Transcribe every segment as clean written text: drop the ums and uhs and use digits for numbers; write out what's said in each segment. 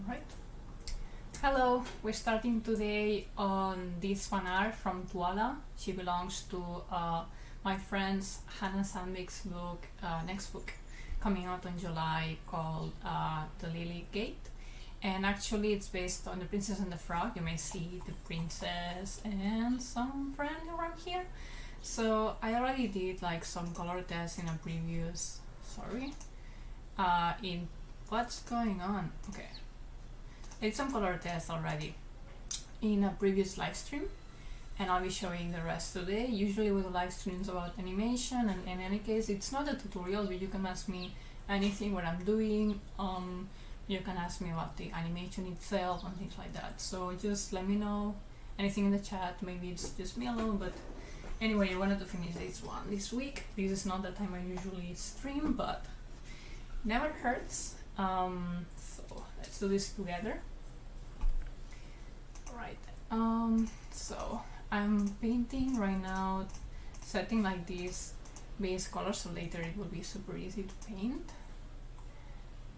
Alright. Hello, we're starting today on this fan art from Tuala. She belongs to my friend's Hanna Sandvig's book, next book, coming out in July called The Lily Gate. And actually it's based on The Princess and the Frog. You may see the princess and some friend around here. So I already did like some color tests in a previous, in what's going on? Okay. I did some color tests already in a previous live stream, and I'll be showing the rest today. Usually with live streams about animation, and in any case it's not a tutorial, but you can ask me anything what I'm doing. You can ask me about the animation itself and things like that, so just let me know anything in the chat. Maybe it's just me alone, but anyway, I wanted to finish this one this week. This is not the time I usually stream, but never hurts. So let's do this together. Alright, so I'm painting right now, setting like these base colors, so later it will be super easy to paint.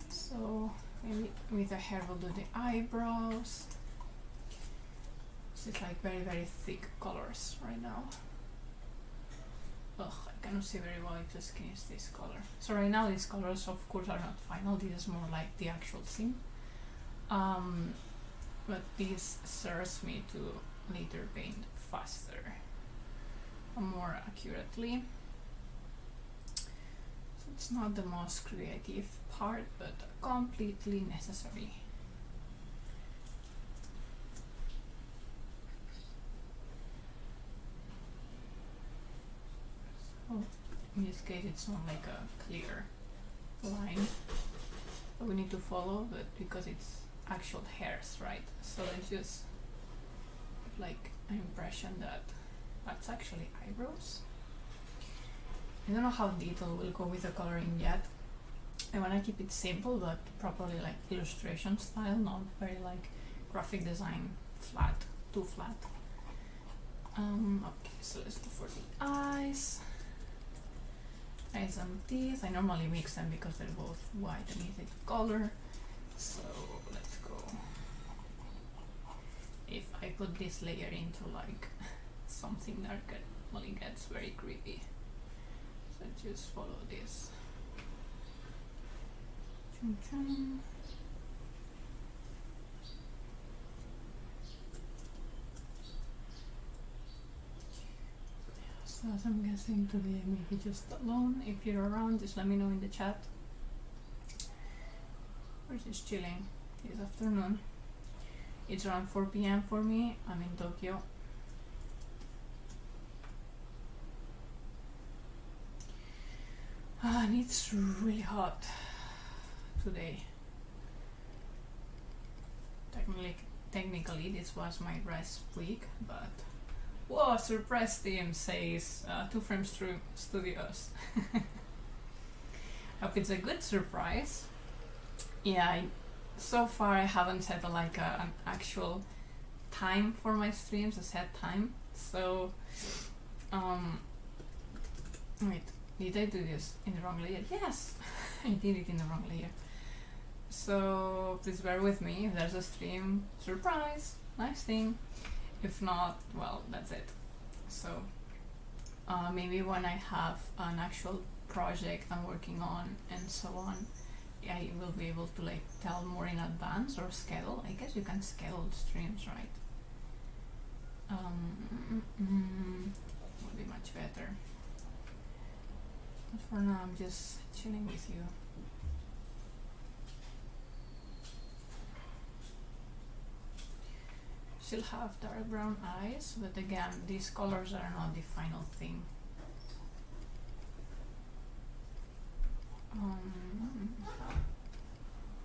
So maybe with the hair we'll do the eyebrows. This is like very thick colors right now. Ugh, I cannot see very well if the skin is this color. So right now these colors of course are not final, this is more like the actual scene. But this serves me to later paint faster and more accurately. So it's not the most creative part, but completely necessary. So in this case it's not like a clear line that we need to follow, but because it's actual hairs, right? So let's just like an impression that that's actually eyebrows. I don't know how detailed we'll go with the coloring yet. I want to keep it simple but properly like illustration style, not very like graphic design flat, too flat. Okay, so let's go for the eyes. Eyes and teeth. I normally mix them because they're both white and easy to color. So let's go. If I put this layer into like something darker, well, it gets very creepy. So just follow this. Chum chum. So as I'm guessing today maybe just alone. If you're around, just let me know in the chat. We're just chilling this afternoon. It's around 4 p.m. for me. I'm in Tokyo. And it's really hot today. Technically this was my rest week, but whoa, surprise team says 2 frames through studios. Hope it's a good surprise. Yeah, so far I haven't set like an actual time for my streams, a set time. So, wait, did I do this in the wrong layer? Yes, I did it in the wrong layer. So please bear with me if there's a stream surprise, nice thing. If not, well, that's it. So maybe when I have an actual project I'm working on and so on, I will be able to like tell more in advance or schedule. I guess you can schedule streams, right? Would be much better. But for now, I'm just chilling with you. She'll have dark brown eyes, but again, these colors are not the final thing.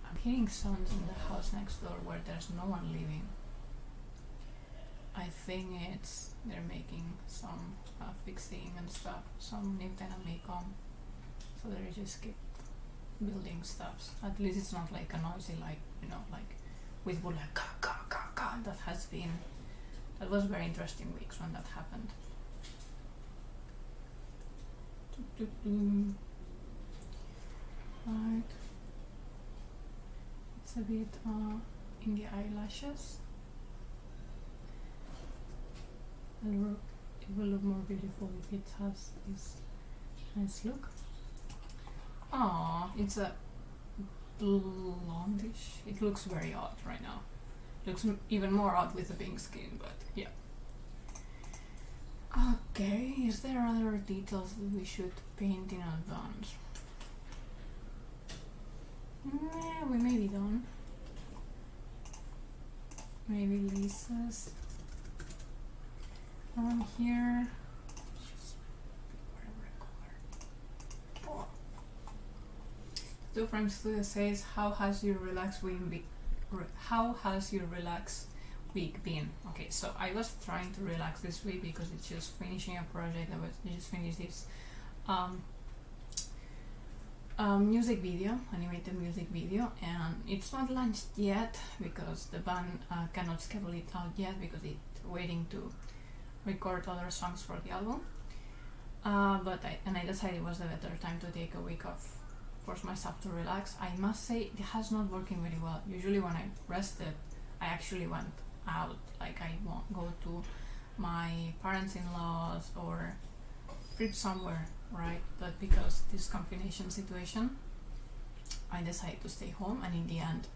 I'm hearing sounds in the house next door where there's no one living. I think it's they're making some fixing and stuff. Some new tenant may come, so they just keep building stuff. At least it's not like a noisy, like, you know, like with wood like ka ka ka ka. That was very interesting weeks when that happened. Right. It's a bit in the eyelashes. It will look more beautiful if it has this nice look. Oh, it's a blondish. It looks very odd right now. It looks even more odd with the pink skin, but yeah. Okay, is there other details that we should paint in advance? Nah, we may be done. Maybe Lisa's on here. Just whatever color. Oh. Two Frames Studio says, how has your relaxed week been? Okay, so I was trying to relax this week because it's just finishing a project. I just finished this music video, animated music video, and it's not launched yet because the band cannot schedule it out yet because it's waiting to record other songs for the album. But I decided it was a better time to take a week off, force myself to relax. I must say it has not working very well. Usually when I rested, I actually went out, like I won't go to my parents-in-laws or trip somewhere, right? But because this confination situation, I decided to stay home, and in the end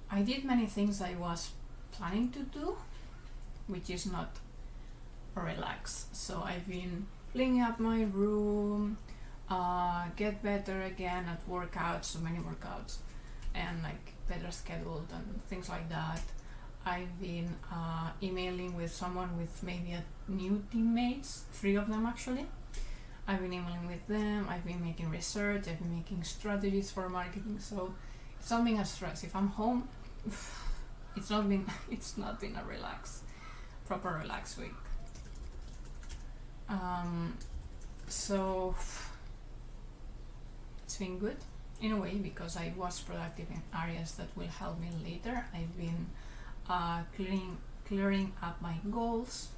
I did many things I was planning to do, which is not relax. So I've been cleaning up my room, get better again at workouts, so many workouts, and like better scheduled and things like that. I've been emailing with someone with maybe a new teammates, 3 of them actually. I've been emailing with them, I've been making research, I've been making strategies for marketing, so it's not been a stress. If I'm home, it's not been a proper relaxed week. So it's been good in a way because I was productive in areas that will help me later. I've been clearing up my goals,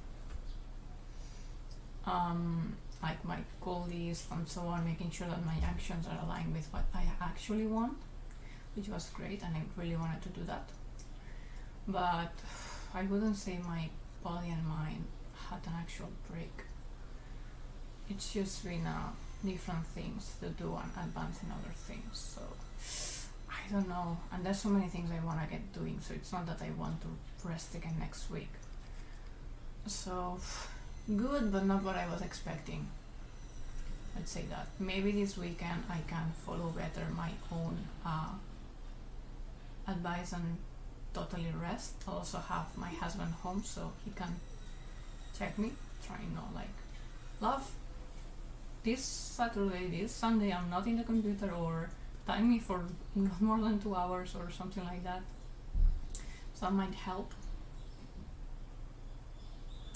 like my goal list and so on, making sure that my actions are aligned with what I actually want, which was great, and I really wanted to do that. But I wouldn't say my body and mind had an actual break. It's just been different things to do and advance in other things, so I don't know, and there's so many things I want to get doing, so it's not that I want to rest again next week. So good, but not what I was expecting. I'd say that maybe this weekend I can follow better my own advice and totally rest. I also have my husband home so he can check me, trying not like, love, this Saturday, this Sunday I'm not in the computer, or time me for not more than 2 hours or something like that. So that might help.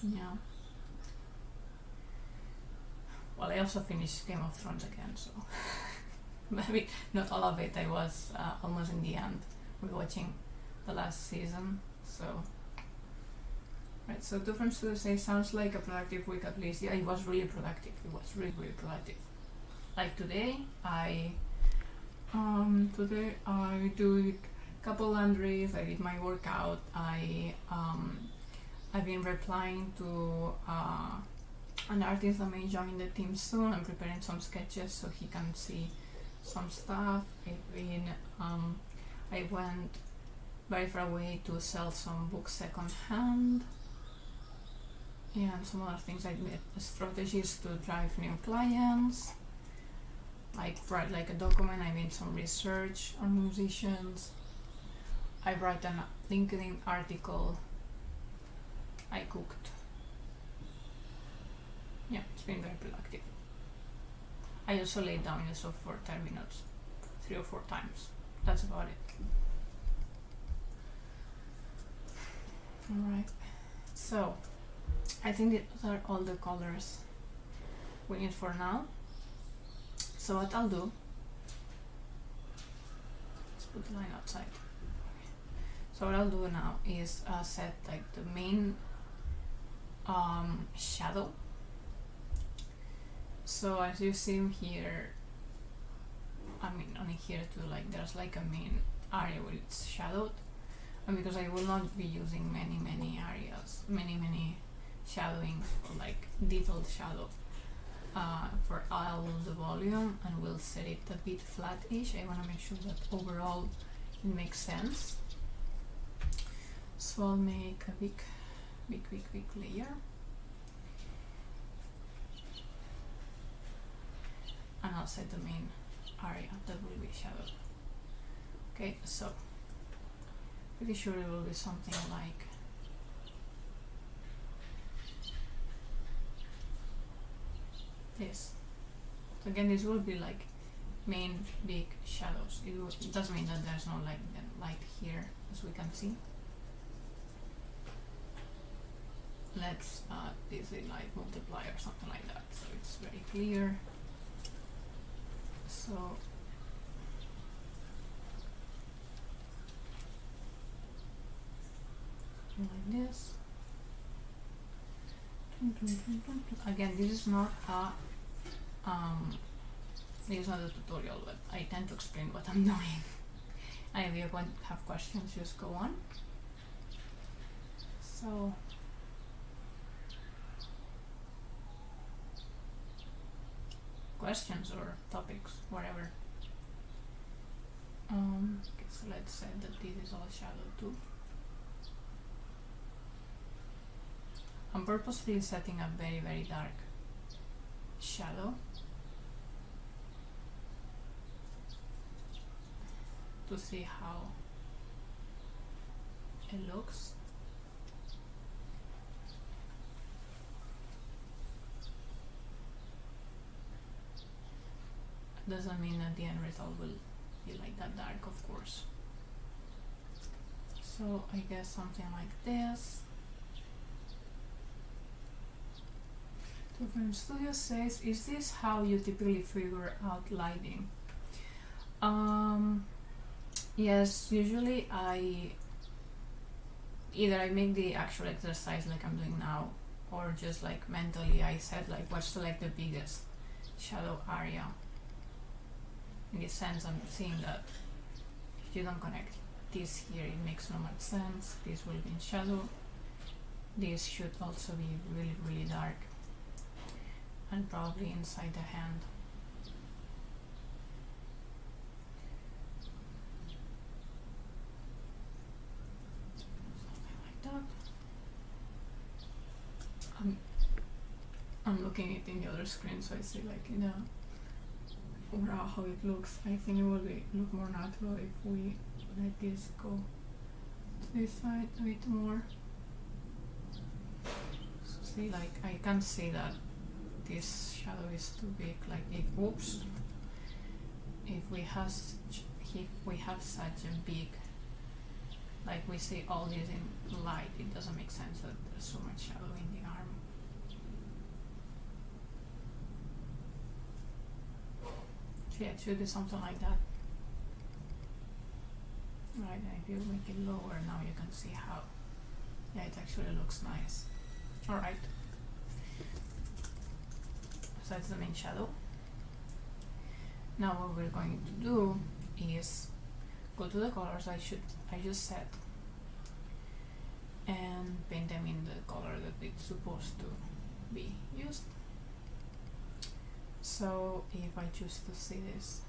Yeah. Well, I also finished Game of Thrones again, so maybe not all of it. I was almost in the end rewatching the last season, so right. So Two Friends to say sounds like a productive week at least. Yeah, it was really productive. It was really productive. Like today I do a couple laundries, I did my workout, I've been replying to an artist that may join the team soon. I'm preparing some sketches so he can see some stuff. I went very far away to sell some books second hand. Yeah, and some other things. I made strategies to drive new clients. Like write like a document. I made some research on musicians. I write a LinkedIn article. I cooked. Yeah, it's been very productive. I also laid down in the sofa for 10 minutes, 3 or 4 times. That's about it. Alright, so I think these are all the colors we need for now. So what I'll do, let's put the line outside. So what I'll do now is set like the main shadow. So as you see here, I mean only here too, like there's like a main area where it's shadowed, and because I will not be using many areas, many shadowing for like detailed shadow for all the volume, and we'll set it a bit flat-ish. I want to make sure that overall it makes sense. So I'll make a big layer, and I'll set the main area that will be shadowed. Okay, so pretty sure it will be something like this. So again, this will be like main big shadows. It does mean that there's no like light here, as we can see. Let's this is like multiply or something like that, so it's very clear. So like this. Again, this is not a tutorial, but I tend to explain what I'm doing. And if you have questions, just go on. So questions or topics, whatever. Okay, so let's say that this is all shadow too. I'm purposely setting a very dark shadow to see how it looks. Doesn't mean that the end result will be like that dark, of course. So I guess something like this. So from Studio says, is this how you typically figure out lighting? Yes, usually either I make the actual exercise like I'm doing now, or just like mentally I said like what's the biggest shadow area. In this sense, I'm seeing that if you don't connect this here, it makes no much sense. This will be in shadow. This should also be really dark, and probably inside the hand. Something like that. I'm looking at it in the other screen, so I see like overall how it looks. I think it will look more natural if we let this go to this side a bit more. So see, like I can see that this shadow is too big. Like if we have such a big, like we see all this in light, it doesn't make sense that there's so much shadow in the arm. So yeah, it should be something like that. Right, and if you make it lower, now you can see how, yeah, it actually looks nice. Alright. So that's the main shadow. Now what we're going to do is go to the colors I just set and paint them in the color that it's supposed to be used. So if I choose to see this,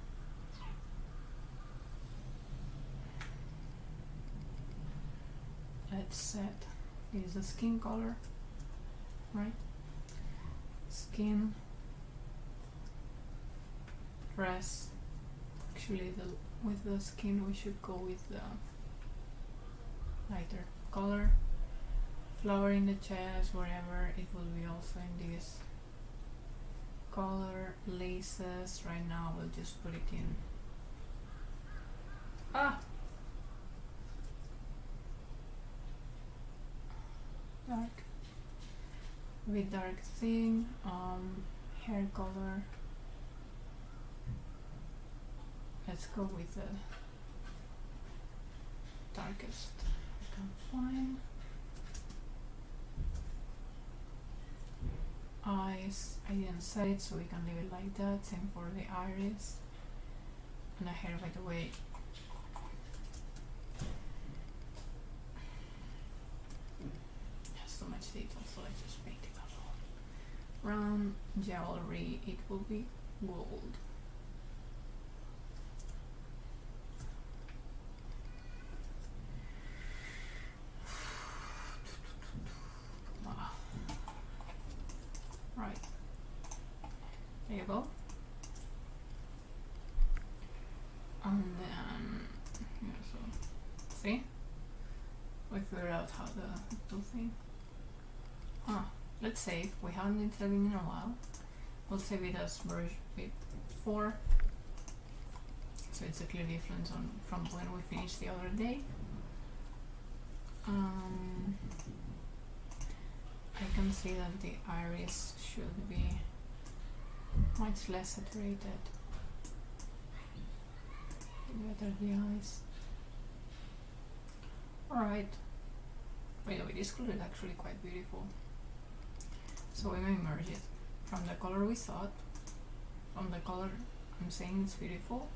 let's set, this is the skin color, right? Skin, dress. Actually, with the skin we should go with the lighter color. Flower in the chest, wherever, it will be also in this color. Laces, right now we'll just put it in dark, with dark thing. Hair color, let's go with the darkest I can find. Eyes, I didn't set it, so we can leave it like that. Same for the iris. And the hair, by the way, Exposito, so let's just paint it all. Round jewelry, it will be gold. Wow. Right. There you go. And then, yeah, so, see? We figured out how to do thing. Let's save. We haven't been saving in a while. We'll save it as version 4. So it's a clear difference from when we finished the other day. I can see that the iris should be much less saturated. Better the eyes. Alright. By the way, this color is actually quite beautiful. So we may merge it from the color we thought, from the color I'm saying it's beautiful,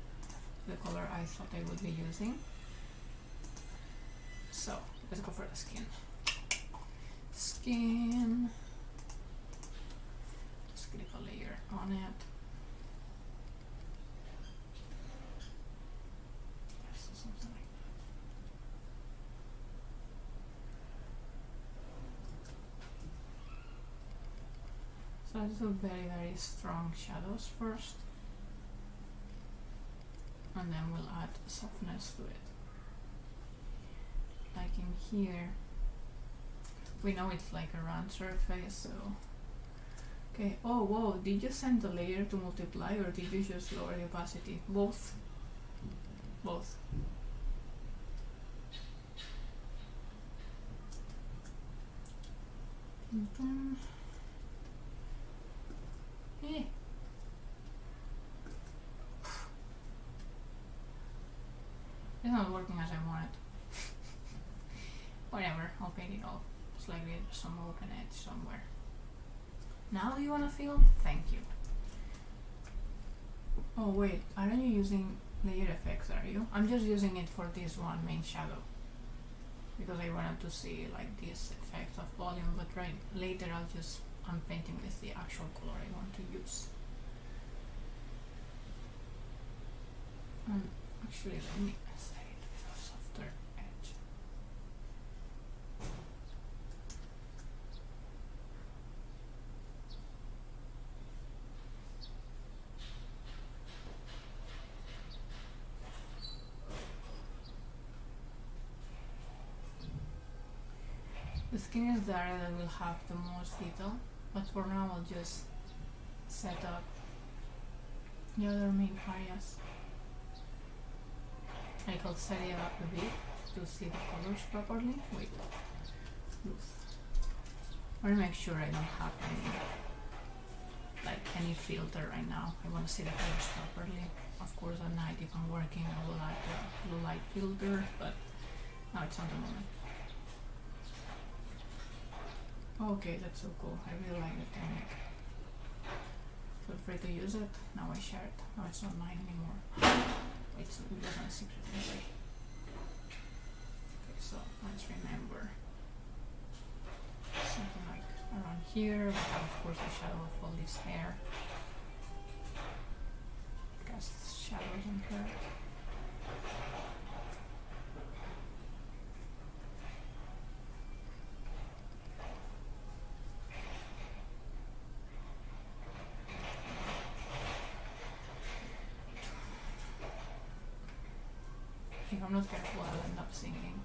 to the color I thought I would be using. So let's go for the skin. Skin. Just click a layer on it. So let's do very strong shadows first, and then we'll add softness to it. Like in here, we know it's like a round surface, so okay. Oh whoa, did you send the layer to multiply or did you just lower the opacity? Both. Both. Eh. It's not working as I wanted. Whatever, I'll paint it all. Slightly some open edge somewhere. Now do you wanna feel? Thank you. Oh wait, aren't you using layer effects, are you? I'm just using it for this one main shadow. Because I wanted to see like this effect of volume, but later I'm painting with the actual color I want to use. Actually, let me set it with a softer edge. The skin is the area that will have the most detail, but for now I'll just set up the other main areas. Like I'll set it up a bit to see the colors properly. Wait, I want to make sure I don't have any filter right now. I want to see the colors properly. Of course at night if I'm working I will add the blue light filter, but now it's not the moment. Okay, that's so cool. I really like the technique. Feel free to use it. Now I share it. Now it's not mine anymore. It wasn't a secret anyway. Okay, so let's remember something like around here. We have of course the shadow of all this hair. Cast shadows on her. If I'm not careful, I'll end up singing.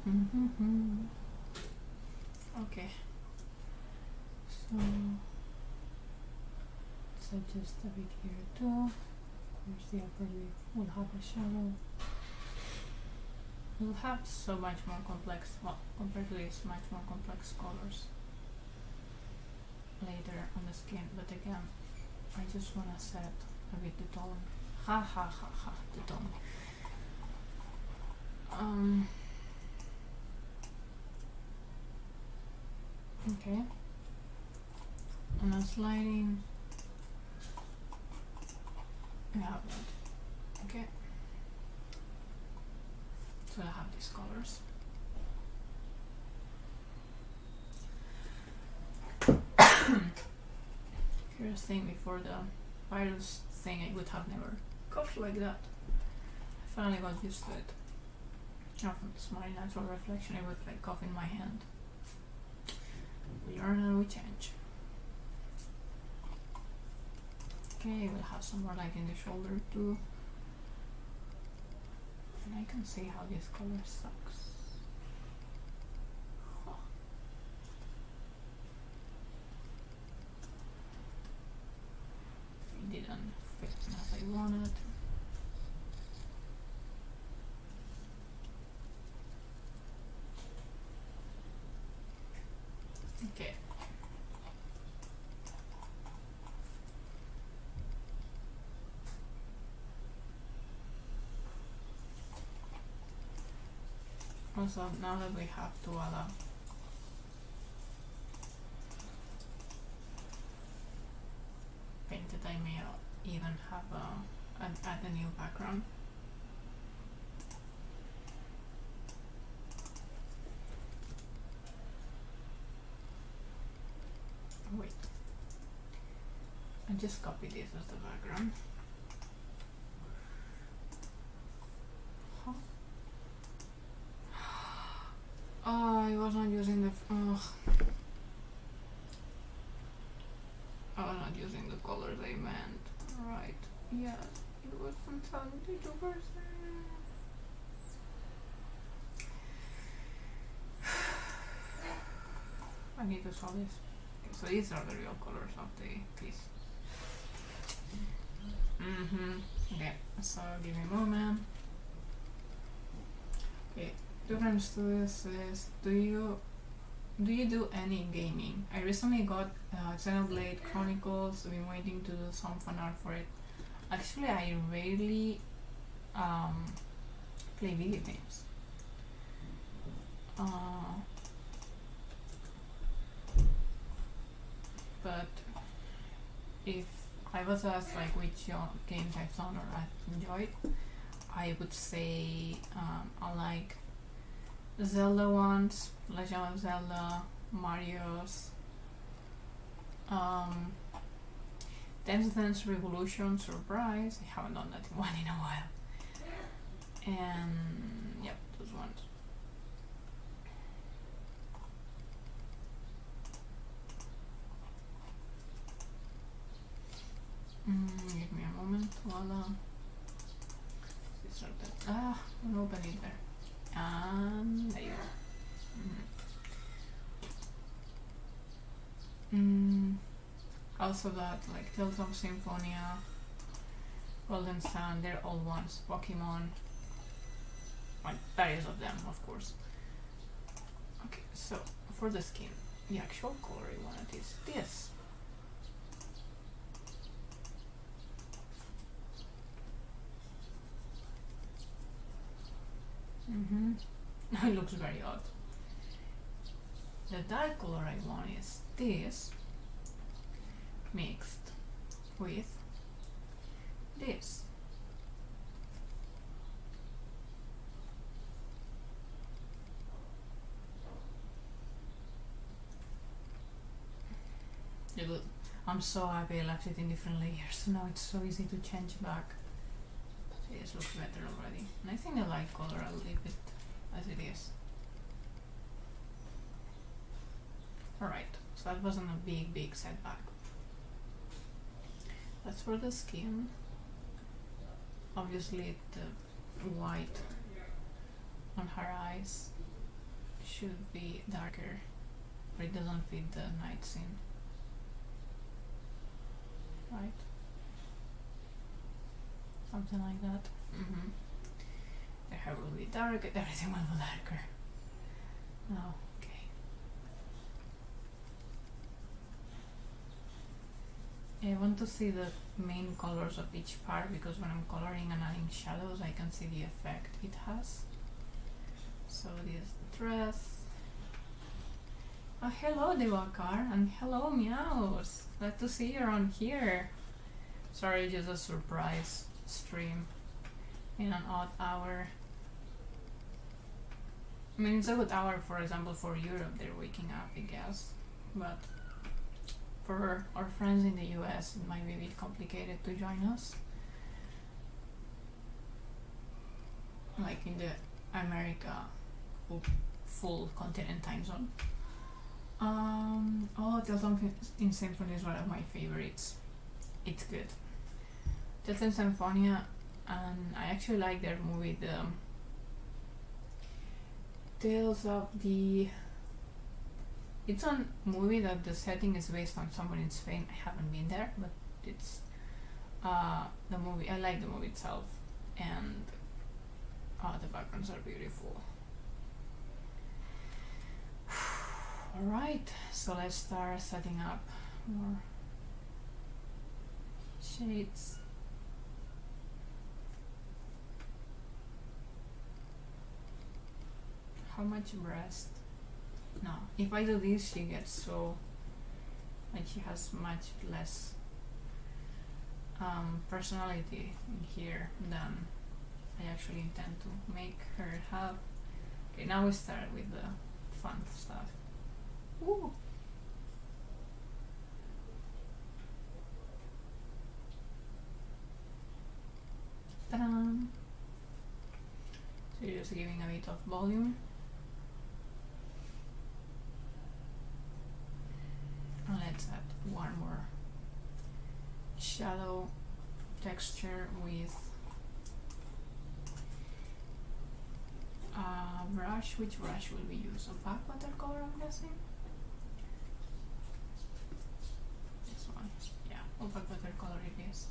Okay, so let's adjust a bit here too. Of course, the upper lip will have a shadow. We'll have so much more complex, well, compared to this, much more complex colors later on the skin, but again, I just want to set a bit the tone. Ha ha ha ha, the tone. Okay, and I'm sliding. I have that. Okay, so I have these colors. Here's the thing, before the virus thing I would have never coughed like that. I finally got used to it. Often it's my natural reflection, I would like cough in my hand. We learn and we change. Okay, we'll have some more like in the shoulder too. And I can see how this color sucks. Huh. It didn't fit as I wanted. Okay. Also, now that we have Tuala, painted, I may even have add a new background. Wait, I just copied this as the background. Huh? Oh, I was not using the. I was not using the colors I meant. Right. Yes, it was from 72%. I need to solve this. Okay, so these are the real colors of the piece. Okay, so give me a moment. Okay, difference to this is, do you do any gaming? I recently got Xenoblade Chronicles. I've been waiting to do some fan art for it. Actually, I rarely play video games. But if I was asked like which games I've done or I've enjoyed, I would say I like Zelda ones, Legend of Zelda, Mario's, Dance Dance Revolution Surprise. I haven't done that one in a while. And yep, those ones. Give me a moment. Voila. I'll open it there. And there you go. Also that, like Tales of Symphonia, Golden Sun, they're all ones. Pokemon, like various of them, of course. Okay, so for the skin, the actual color I wanted is this. It looks very odd. The dark color I want is this mixed with this. I'm so happy I left it in different layers, so now it's so easy to change back. This looks better already. And I think the light color, I'll leave it as it is. Alright, so that wasn't a big setback. That's for the skin. Obviously the white on her eyes should be darker, but it doesn't fit the night scene, right? Something like that. The hair will be dark, everything will be darker. Now, okay. I want to see the main colors of each part, because when I'm coloring and adding shadows I can see the effect it has. So this is the dress. Oh, hello Devakar, and hello Meows. Glad to see you around here. Sorry, just a surprise stream in an odd hour. I mean, it's a good hour, for example, for Europe, they're waking up, I guess. But for our friends in the US, it might be a bit complicated to join us. Like in the America full continent time zone. Oh, Tales in Symphonia is one of my favorites. It's good. Tales in Symphonia, and I actually like their movie, the Tales of the... It's a movie that the setting is based on someone in Spain. I haven't been there, but it's the movie. I like the movie itself, and the backgrounds are beautiful. Alright, so let's start setting up more shades. How much breast? No, if I do this, she gets so, like, she has much less personality in here than I actually intend to make her have. Okay, now we start with the fun stuff. Ooh. Ta-da! So you're just giving a bit of volume. And let's add one more shadow texture with a brush. Which brush will we use? Opaque watercolor, I'm guessing? This one. Yeah, opaque watercolor it is.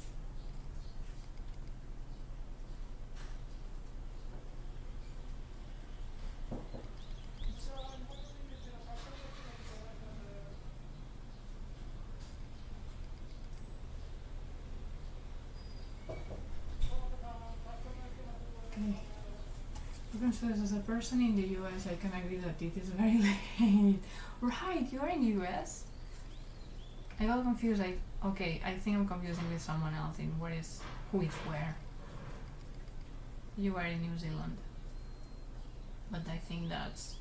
As a person in the US, I can agree that it is very late. Right, you are in the US? I got confused. Okay, I think I'm confusing with someone else in who is where. You are in New Zealand. But I think that's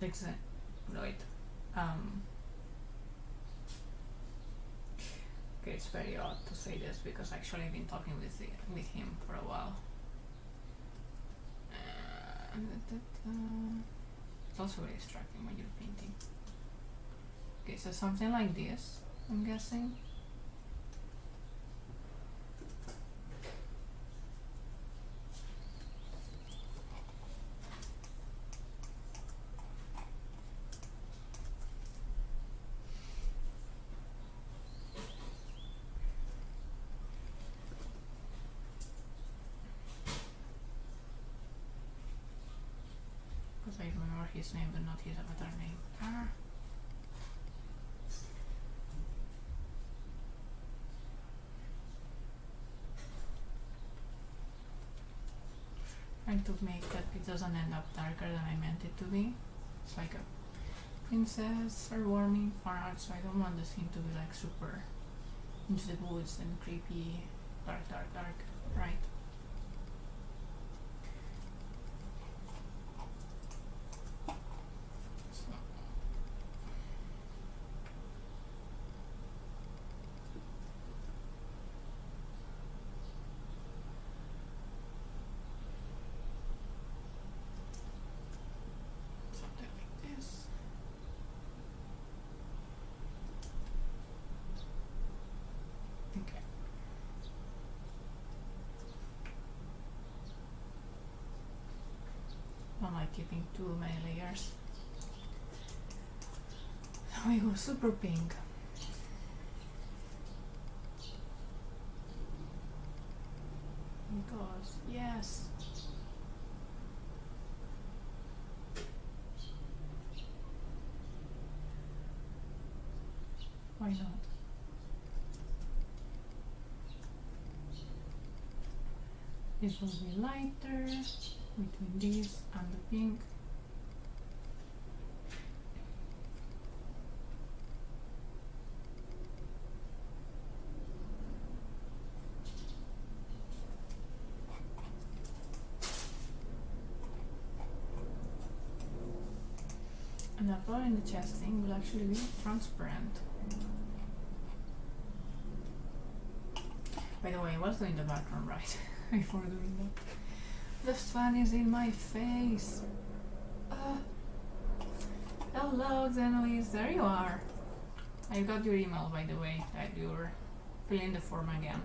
wait. Okay, it's very odd to say this because actually I've been talking with him for a while. It's also very distracting when you're painting. Okay, so something like this, I'm guessing. I remember his name, but not his avatar name. Trying to make that it doesn't end up darker than I meant it to be. It's like a princess or warming fan art, so I don't want the scene to be like super into the woods and creepy, dark, right? don't like keeping too many layers. We go super pink. Because yes. Why not? This will be lighter between this and the pink. And that part in the chest thing will actually be transparent. By the way, I was doing the background right before doing that. The sun is in my face. Hello, Xenois, there you are. I got your email, by the way, that you're filling the form again.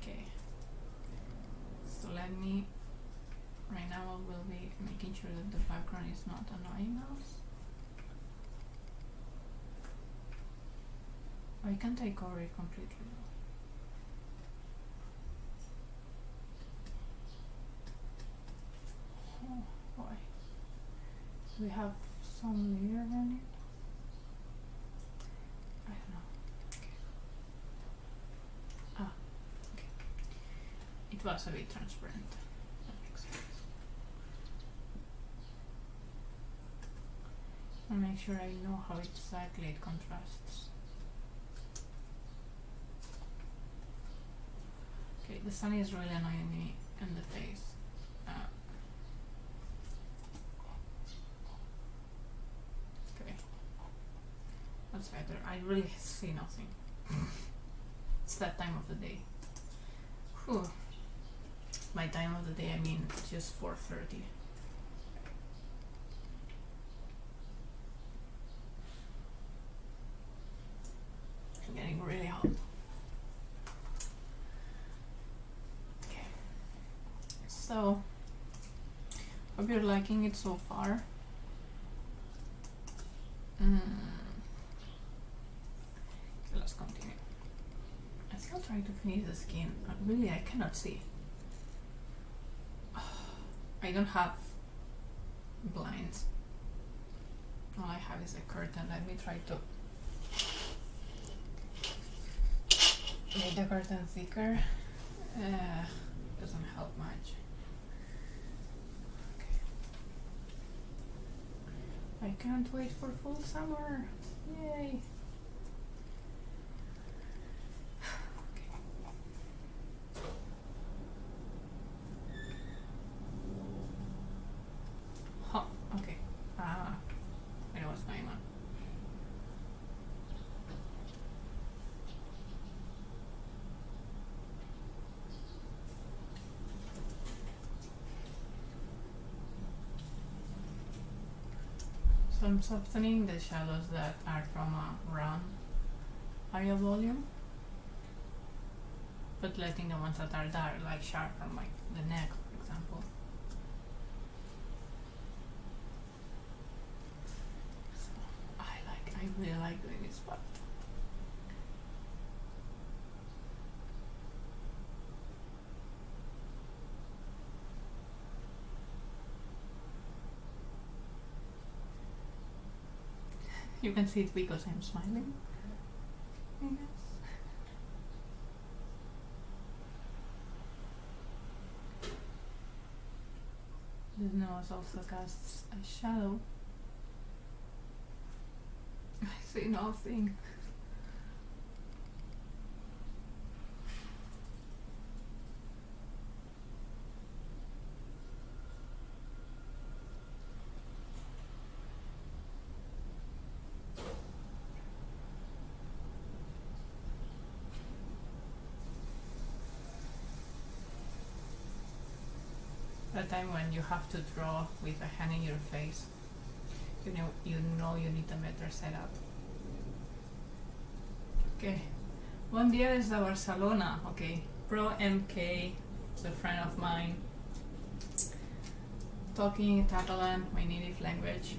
Okay. So let me, right now I will be making sure that the background is not annoying us. Why can't I cover it completely? Oh, why? Do we have some layer on it? I don't know. Okay. Ah, okay. It was a bit transparent. That makes sense. I'll make sure I know how exactly it contrasts. Okay, the sun is really annoying me in the face. Okay, that's better. I really see nothing. It's that time of the day. Whew. By time of the day, I mean just 4:30. It's getting really hot. So, hope you're liking it so far. Okay, let's continue. I still try to finish the skin. Really, I cannot see. I don't have blinds. All I have is a curtain. Let me try to make the curtain thicker. Doesn't help much. I can't wait for full summer. Yay! Huh, okay. I know what's going on. So I'm softening the shadows that are from a round area volume, but letting the ones that are dark, like sharp from like the neck, for example. So I really like doing this part. You can see it because I'm smiling, I guess. This nose also casts a shadow. I see nothing. That time when you have to draw with a hand in your face, you know you need a better setup. Okay, buen día desde Barcelona. Okay, Pro MK is a friend of mine talking Catalan, my native language.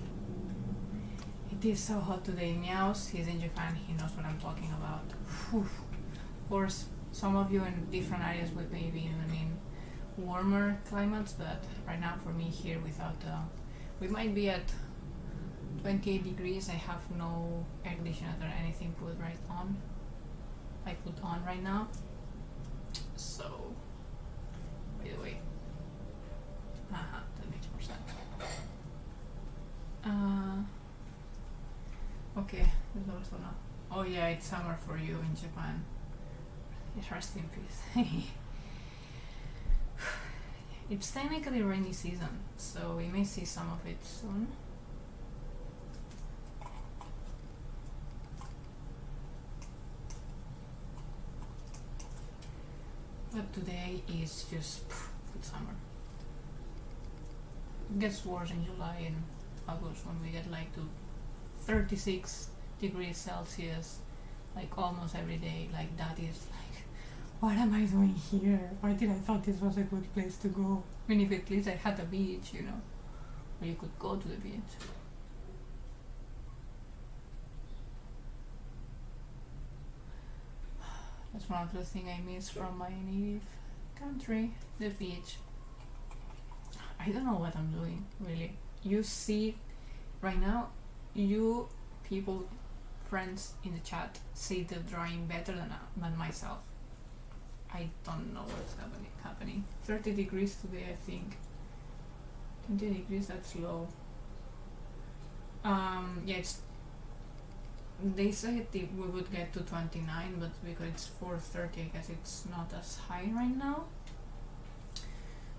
It is so hot today. Meows, he's in Japan, he knows what I'm talking about. Whew. Of course, some of you in different areas would maybe warmer climates, but right now for me here without we might be at 28 degrees. I have no air conditioner or anything put on right now. So, by the way, that makes more sense. Okay, there's also no. Oh yeah, it's summer for you in Japan. Rest in peace. It's technically rainy season, so we may see some of it soon. But today is just good summer. It gets worse in July and August when we get like to 36 degrees Celsius, like almost every day. Like that is like, what am I doing here? Why did I thought this was a good place to go? I mean, if at least I had a beach, you know, where you could go to the beach. That's one of the things I miss from my native country, the beach. I don't know what I'm doing, really. You see, right now, you people, friends in the chat, see the drawing better than myself. I don't know what's happening. 30 degrees today, I think. 20 degrees, that's low. Yeah, they said we would get to 29, but because it's 4:30, I guess it's not as high right now.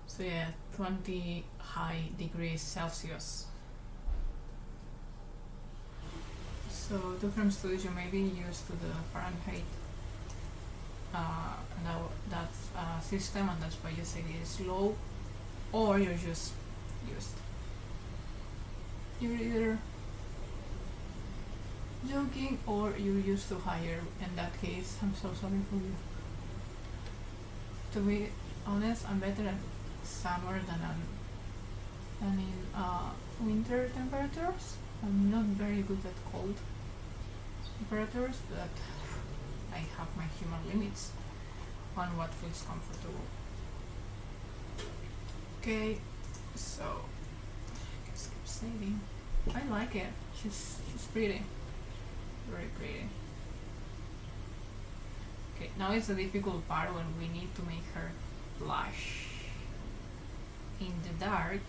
So yeah, 20 high degrees Celsius. So different studios, you may be used to the Fahrenheit system, and that's why you say it is low, or you're just used. You're either joking or you're used to higher. In that case, I'm so sorry for you. To be honest, I'm better at summer than in winter temperatures. I'm not very good at cold temperatures, but I have my human limits on what feels comfortable. Okay, so let's keep saving. I like it. She's pretty. Very pretty. Okay, now it's the difficult part when we need to make her blush in the dark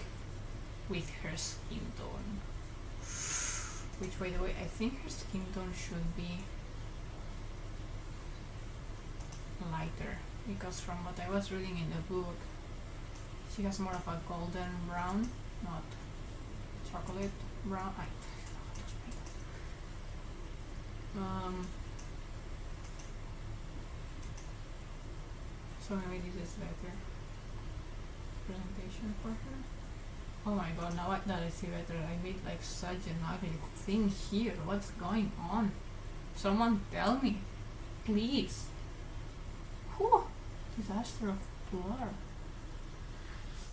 with her skin tone. Which, by the way, I think her skin tone should be lighter, because from what I was reading in the book, she has more of a golden brown, not chocolate brown. So maybe this is better presentation for her. Oh my god, now that I see better, I made like such an ugly thing here. What's going on? Someone tell me, please. Whew, disaster of blur.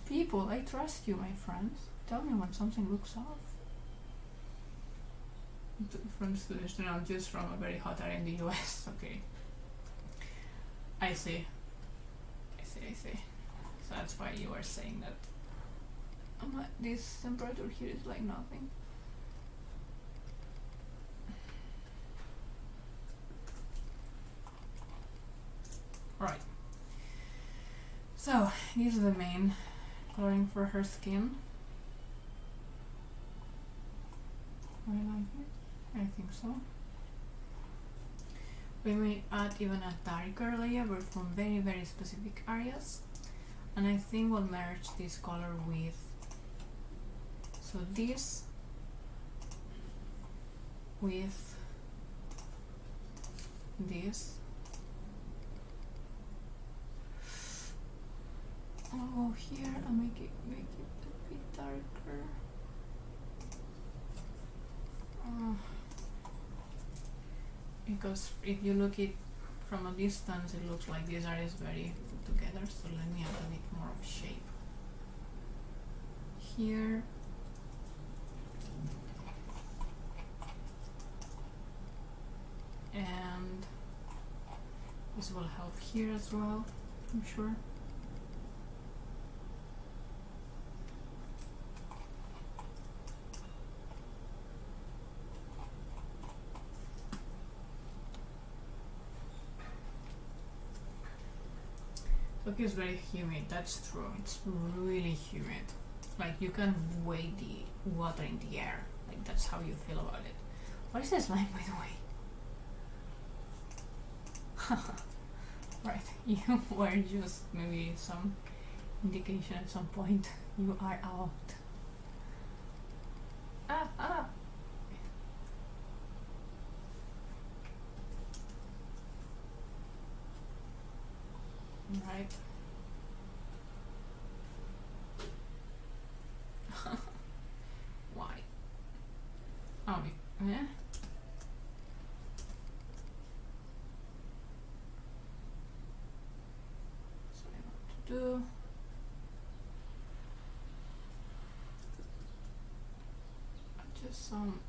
People, I trust you, my friends. Tell me when something looks off. From students, no, just from a very hot area in the US. Okay. I see. So that's why you are saying that this temperature here is like nothing. Right. So this is the main coloring for her skin. I like it. I think so. We may add even a darker layer, but from very, very specific areas. And I think we'll merge this color with, so this with this. Oh, here I'll make it a bit darker. Because if you look it from a distance it looks like these areas very put together, so let me add a bit more of shape here. And this will help here as well, I'm sure. Tokyo is very humid, that's true. It's really humid. Like you can weigh the water in the air. Like that's how you feel about it. What is this line, by the way? Right, you were just maybe some indication at some point you are out. Right. Why? Oh, yeah. So I want to do. Just some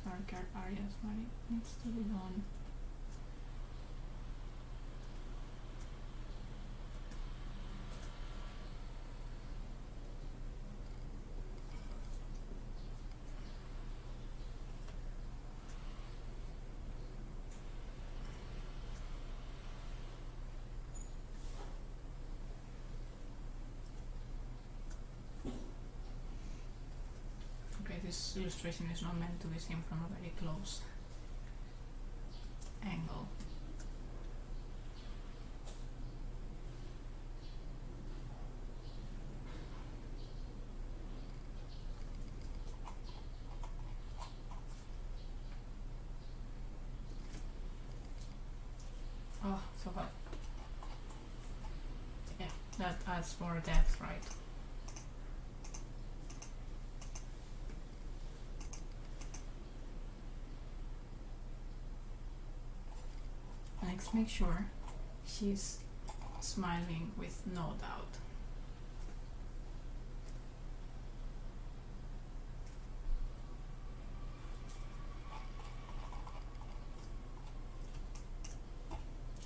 darker areas where it needs to be done. This illustration is not meant to be seen from a very close angle. Oh, so hot. Yeah, that adds more depth, right? Let's make sure she's smiling with no doubt.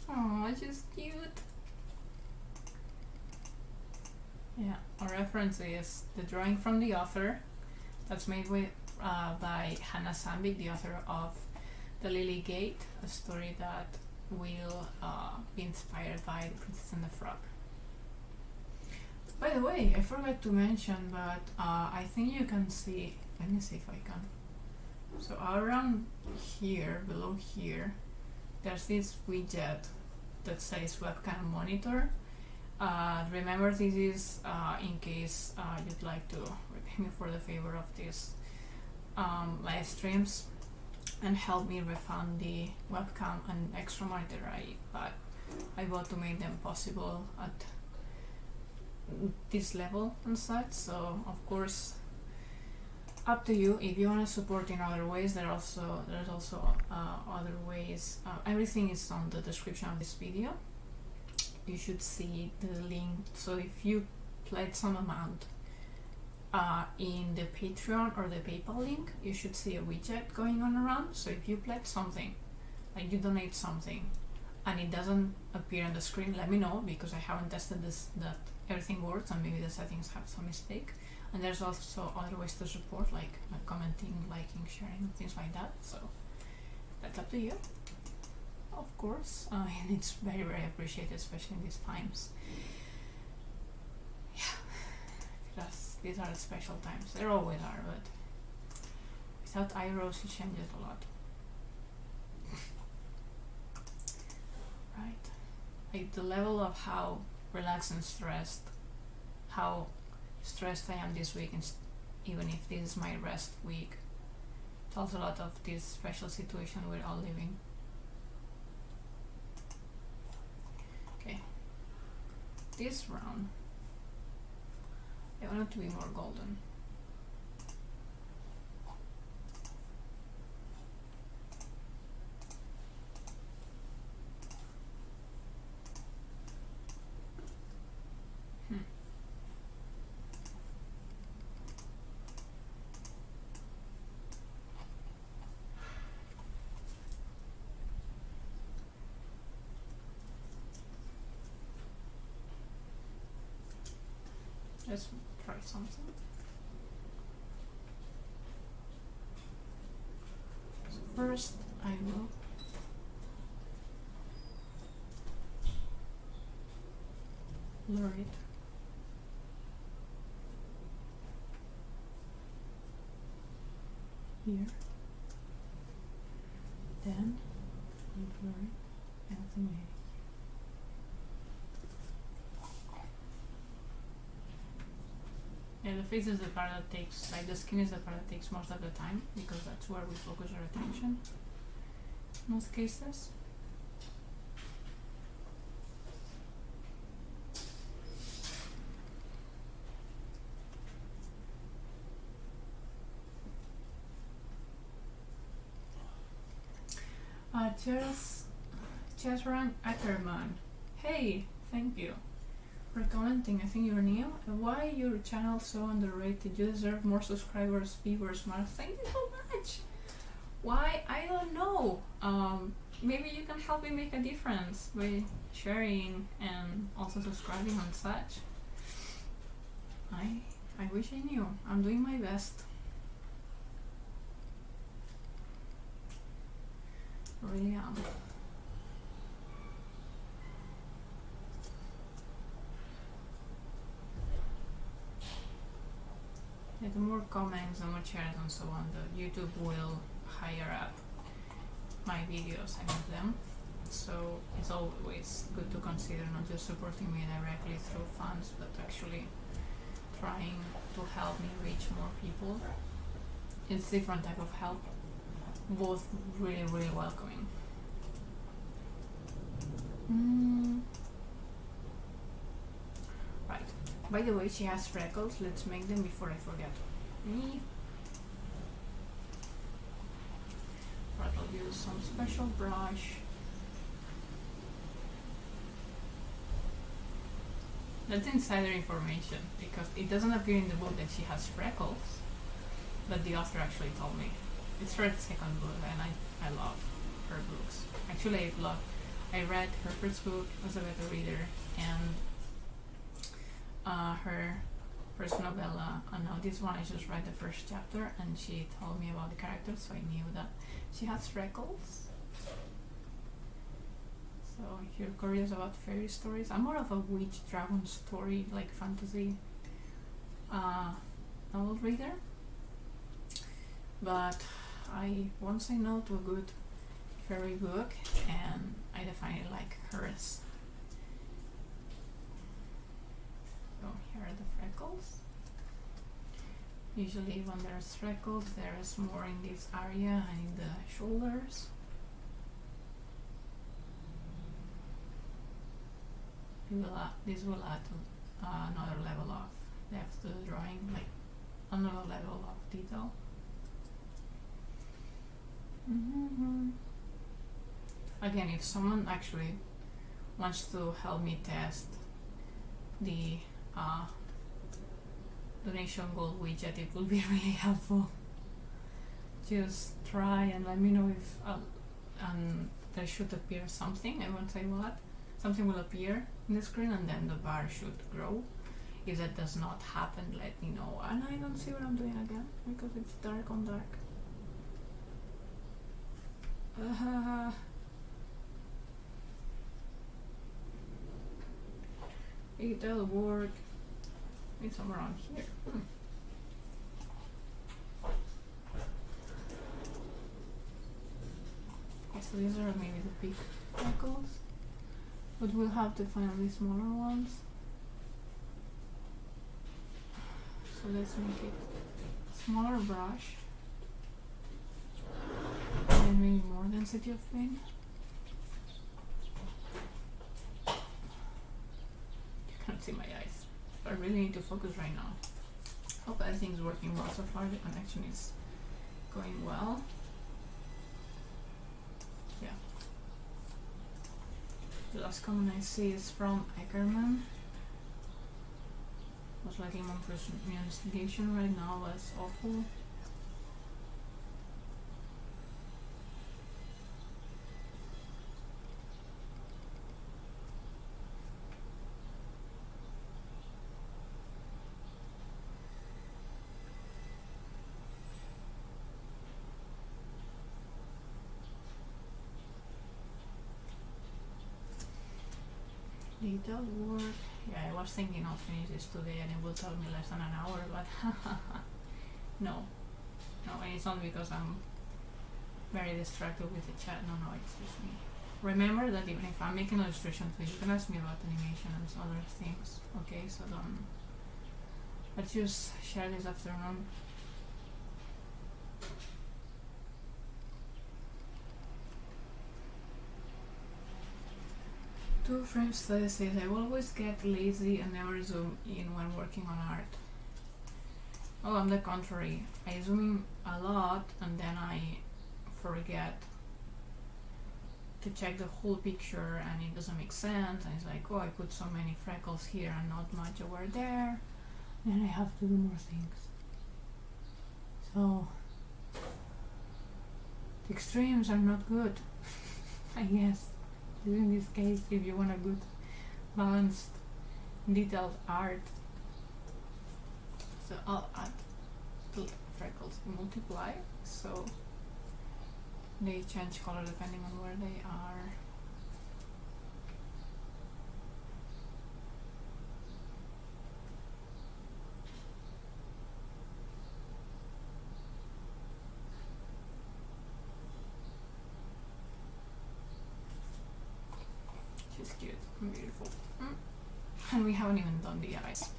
Oh, she's cute. Yeah, our reference is the drawing from the author that's made with by Hanna Sandvig, the author of The Lily Gate, a story that will be inspired by The Princess and the Frog. By the way, I forgot to mention, but I think you can see, let me see if I can. So around here, below here, there's this widget that says webcam monitor. Remember, this is in case you'd like to repay me for the favor of these live streams and help me refund the webcam and extra monitor I bought to make them possible at this level and such. So of course, up to you. If you want to support in other ways, there's also other ways. Everything is on the description of this video. You should see the link. So if you pledge some amount in the Patreon or the PayPal link, you should see a widget going on around. So if you pledge something, like you donate something, and it doesn't appear on the screen, let me know, because I haven't tested that everything works, and maybe the settings have some mistake. And there's also other ways to support, like commenting, liking, sharing, things like that. So that's up to you, of course, and it's very, very appreciated, especially in these times. Yeah, because these are special times. There always are, but without eyebrows it changes a lot. Right, like the level of how relaxed and stressed, how stressed I am this week, and even if this is my rest week, tells a lot of this special situation we're all living. Okay, this round I want it to be more golden. Let's try something. So first I will blur it. Here. Then I blur it and the maybe. Yeah, the face is the part that takes, like the skin is the part that takes most of the time because that's where we focus our attention in most cases. Chesran Ackerman. Hey, thank you for commenting. I think you're new. Why your channel so underrated? You deserve more subscribers, viewers, more. Thank you so much. Why? I don't know. Maybe you can help me make a difference by sharing and also subscribing and such. I wish I knew. I'm doing my best. Really am. Yeah, the more comments, the more shares and so on, the YouTube will higher up my videos and of them. So it's always good to consider not just supporting me directly through funds, but actually trying to help me reach more people. It's different type of help, both really, really welcoming. Right. By the way, she has freckles. Let's make them before I forget. Right, I'll use some special brush. That's insider information because it doesn't appear in the book that she has freckles, but the author actually told me. It's her second book and I love her books. Actually, I read her first book, was a better reader, and her first novella, and now this one I just read the first chapter and she told me about the characters, so I knew that she has freckles. So if you're curious about fairy stories, I'm more of a witch dragon story, like fantasy novel reader, but I won't say no to a good fairy book, and I definitely like hers. So here are the freckles. Usually when there's freckles, there's more in this area and in the shoulders. This will add another level of depth to the drawing, like another level of detail. Again, if someone actually wants to help me test the donation goal widget, it will be really helpful. Just try and let me know if there should appear something. I won't say what. Something will appear in the screen and then the bar should grow. If that does not happen, let me know. And I don't see what I'm doing again because it's dark on dark. It'll work. It's somewhere around here. Okay, so these are maybe the big freckles, but we'll have to find the smaller ones. So let's make it smaller brush, and then maybe more density of paint. You can't see my eyes. I really need to focus right now. Hope everything's working well so far. The connection is going well. Yeah. The last comment I see is from Ackerman. Was like my pronunciation right now was awful. Detailed work. Yeah, I was thinking I'll finish this today and it will take me less than an hour, but no. No, and it's not because I'm very distracted with the chat. No, it's just me. Remember that even if I'm making illustrations, you can ask me about animation and other things. Okay, so don't. Let's just share this afternoon. Two frames study says I will always get lazy and never zoom in when working on art. Oh, on the contrary, I zoom in a lot and then I forget to check the whole picture and it doesn't make sense, and it's like, oh, I put so many freckles here and not much over there, then I have to do more things. So the extremes are not good. I guess in this case, if you want a good balanced detailed art, so I'll add the freckles multiply so they change color depending on where they are. She's cute and beautiful. And we haven't even done the eyes.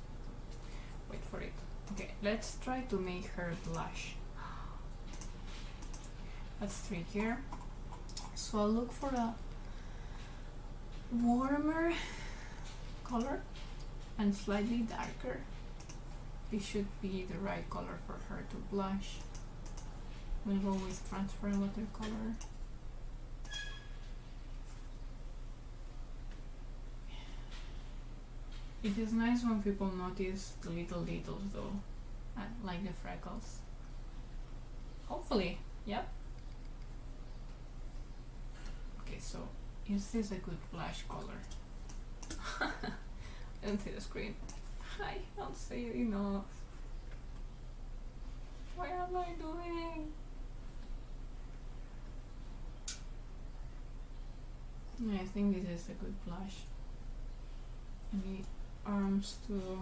Wait for it. Okay, let's try to make her blush. That's trickier. So I'll look for a warmer color and slightly darker. This should be the right color for her to blush. We'll go with transparent watercolor. It is nice when people notice the little details though, like the freckles. Hopefully, yep. Okay, so is this a good blush color? I don't see the screen. I don't see it enough. What am I doing? I think this is a good blush. The arms too.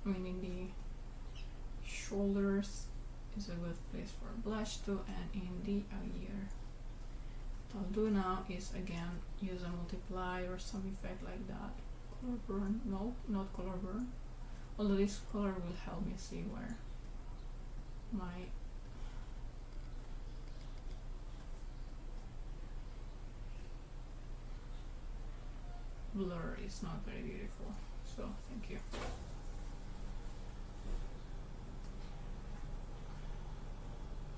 I mean, in the shoulders is a good place for blush too, and in the ear. What I'll do now is again use a multiply or some effect like that. Color burn, no, not color burn. Although this color will help me see where my blur is not very beautiful. So thank you.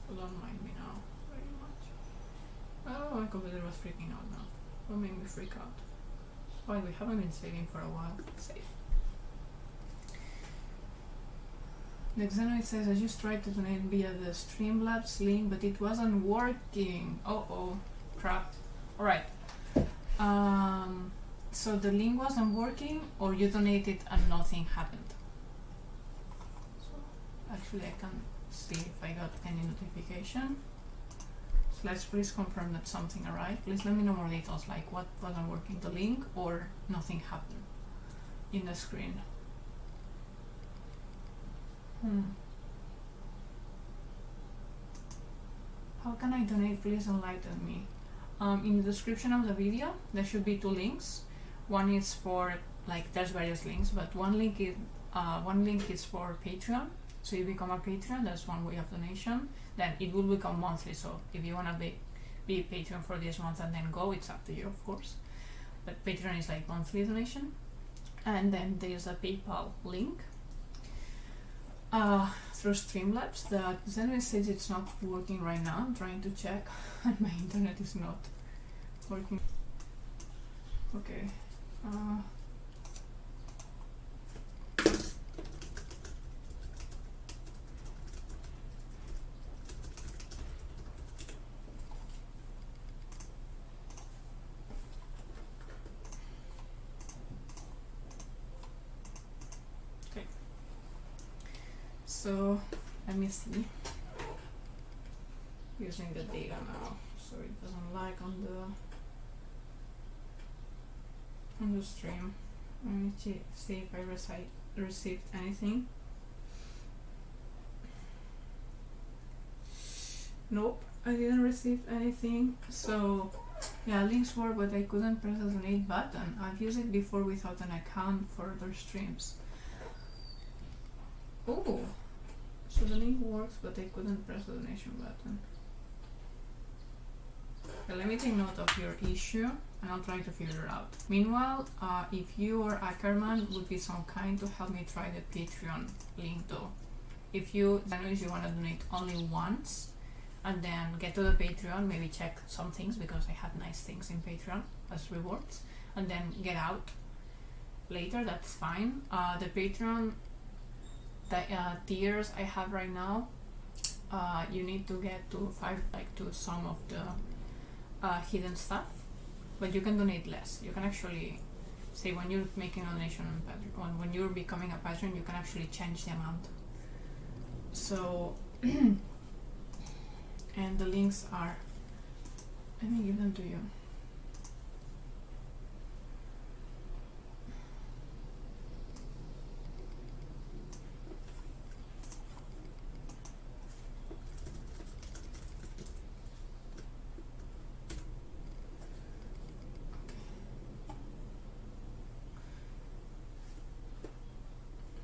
So don't mind me now very much. Oh, my computer was freaking out now. What made me freak out? Why, we haven't been saving for a while. Save. The Xenoid says I just tried to donate via the Streamlabs link, but it wasn't working. Oh, crap. Alright. So the link wasn't working, or you donated and nothing happened. So actually I can see if I got any notification. So let's please confirm that something arrived. Please let me know more details, like what wasn't working, the link or nothing happened in the screen. How can I donate? Please enlighten me. In the description of the video there should be two links. One is for, like, there's various links, but one link is for Patreon. So you become a Patreon, that's one way of donation. Then it will become monthly, so if you want to be a Patreon for this month and then go, it's up to you, of course. But Patreon is like monthly donation. And then there's a PayPal link through Streamlabs. The Zenway says it's not working right now. I'm trying to check and my internet is not working. Okay. Okay. So let me see. We'll using the data now, so it doesn't lag on the stream. Let me see if I received anything. Nope, I didn't receive anything. So yeah, links work, but I couldn't press the donate button. I've used it before without an account for other streams. Oh, so the link works, but I couldn't press the donation button. Okay, let me take note of your issue and I'll try to figure it out. Meanwhile, if you or Ackerman would be so kind to help me try the Patreon link though. If you want to donate only once and then get to the Patreon, maybe check some things because I have nice things in Patreon as rewards, and then get out later, that's fine. The Patreon tiers I have right now, you need to get to 5, like to some of the hidden stuff, but you can donate less. You can actually say when you're making a donation on Patreon, when you're becoming a patron, you can actually change the amount. So and the links are, let me give them to you.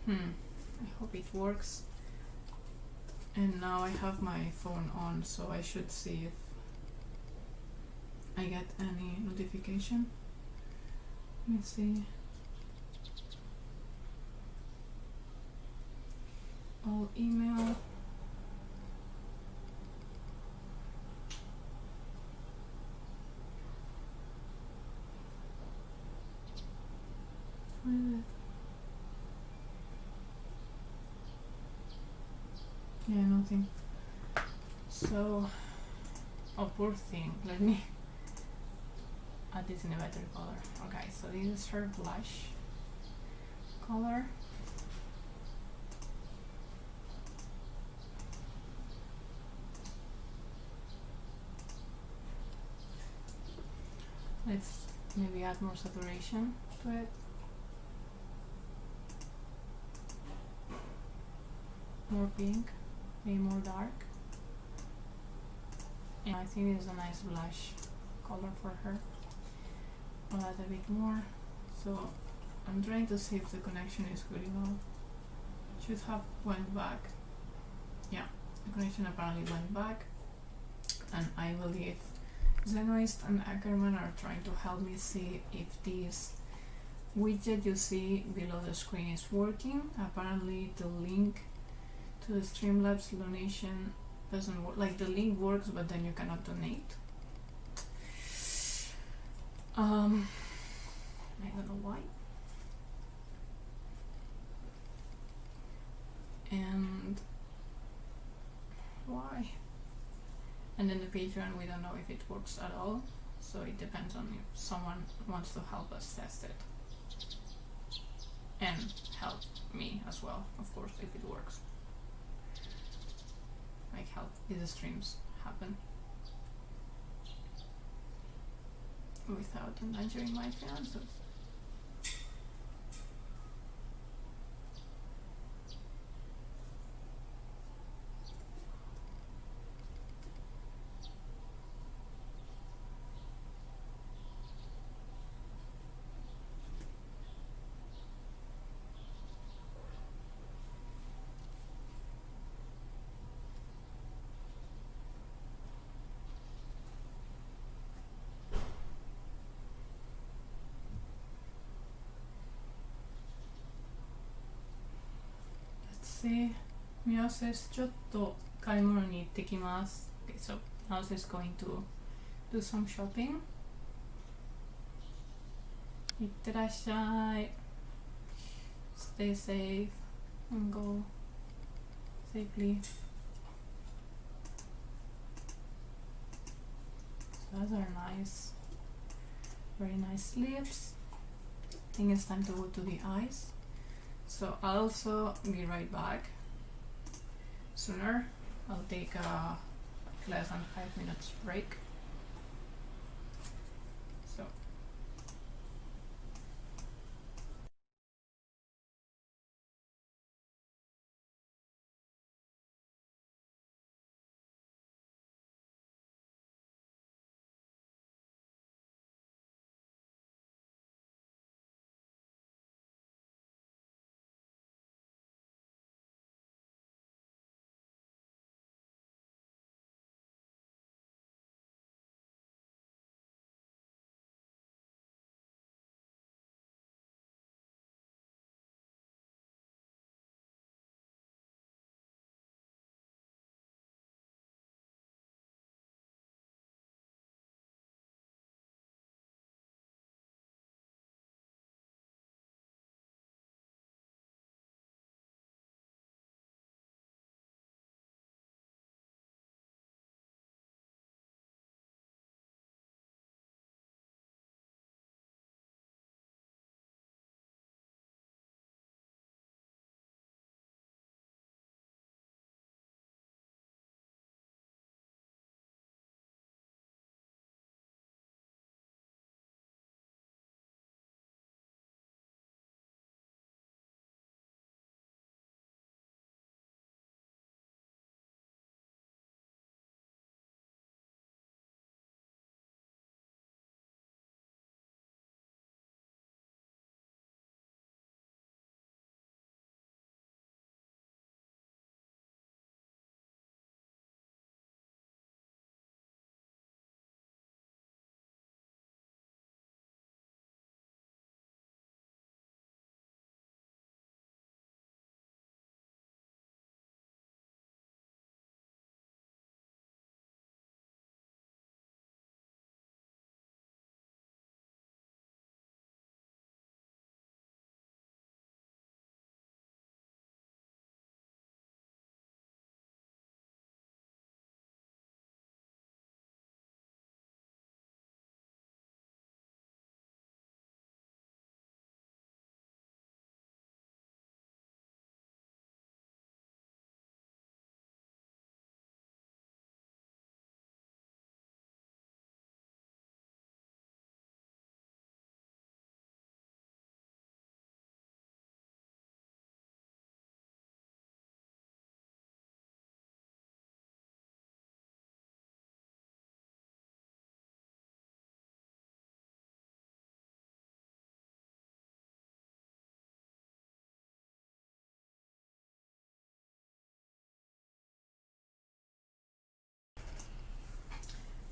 I hope it works. And now I have my phone on, so I should see if I get any notification. Let me see. All email. Where is it? Yeah, nothing. So, oh poor thing, let me add this in a better color. Okay, so this is her blush color. Let's maybe add more saturation to it. More pink. Maybe more dark, and I think it's a nice blush color for her. I'll add a bit more. So I'm trying to see if the connection is good enough. Should have went back. Yeah, the connection apparently went back, and I believe Zenoist and Ackerman are trying to help me see if this widget you see below the screen is working. Apparently the link to the Streamlabs donation doesn't work. Like the link works, but then you cannot donate. I don't know why. And why? And then the Patreon, we don't know if it works at all. So it depends on if someone wants to help us test it. And help me as well, of course, if it works. Like help if the streams happen without endangering my finances. See, Mia says ちょっと買い物に行ってきます. Okay, so Mia is going to do some shopping. いってらっしゃい. Stay safe and go safely. So those are nice, very nice lips. I think it's time to go to the eyes. So I'll also be right back sooner. I'll take a less than 5 minutes break. So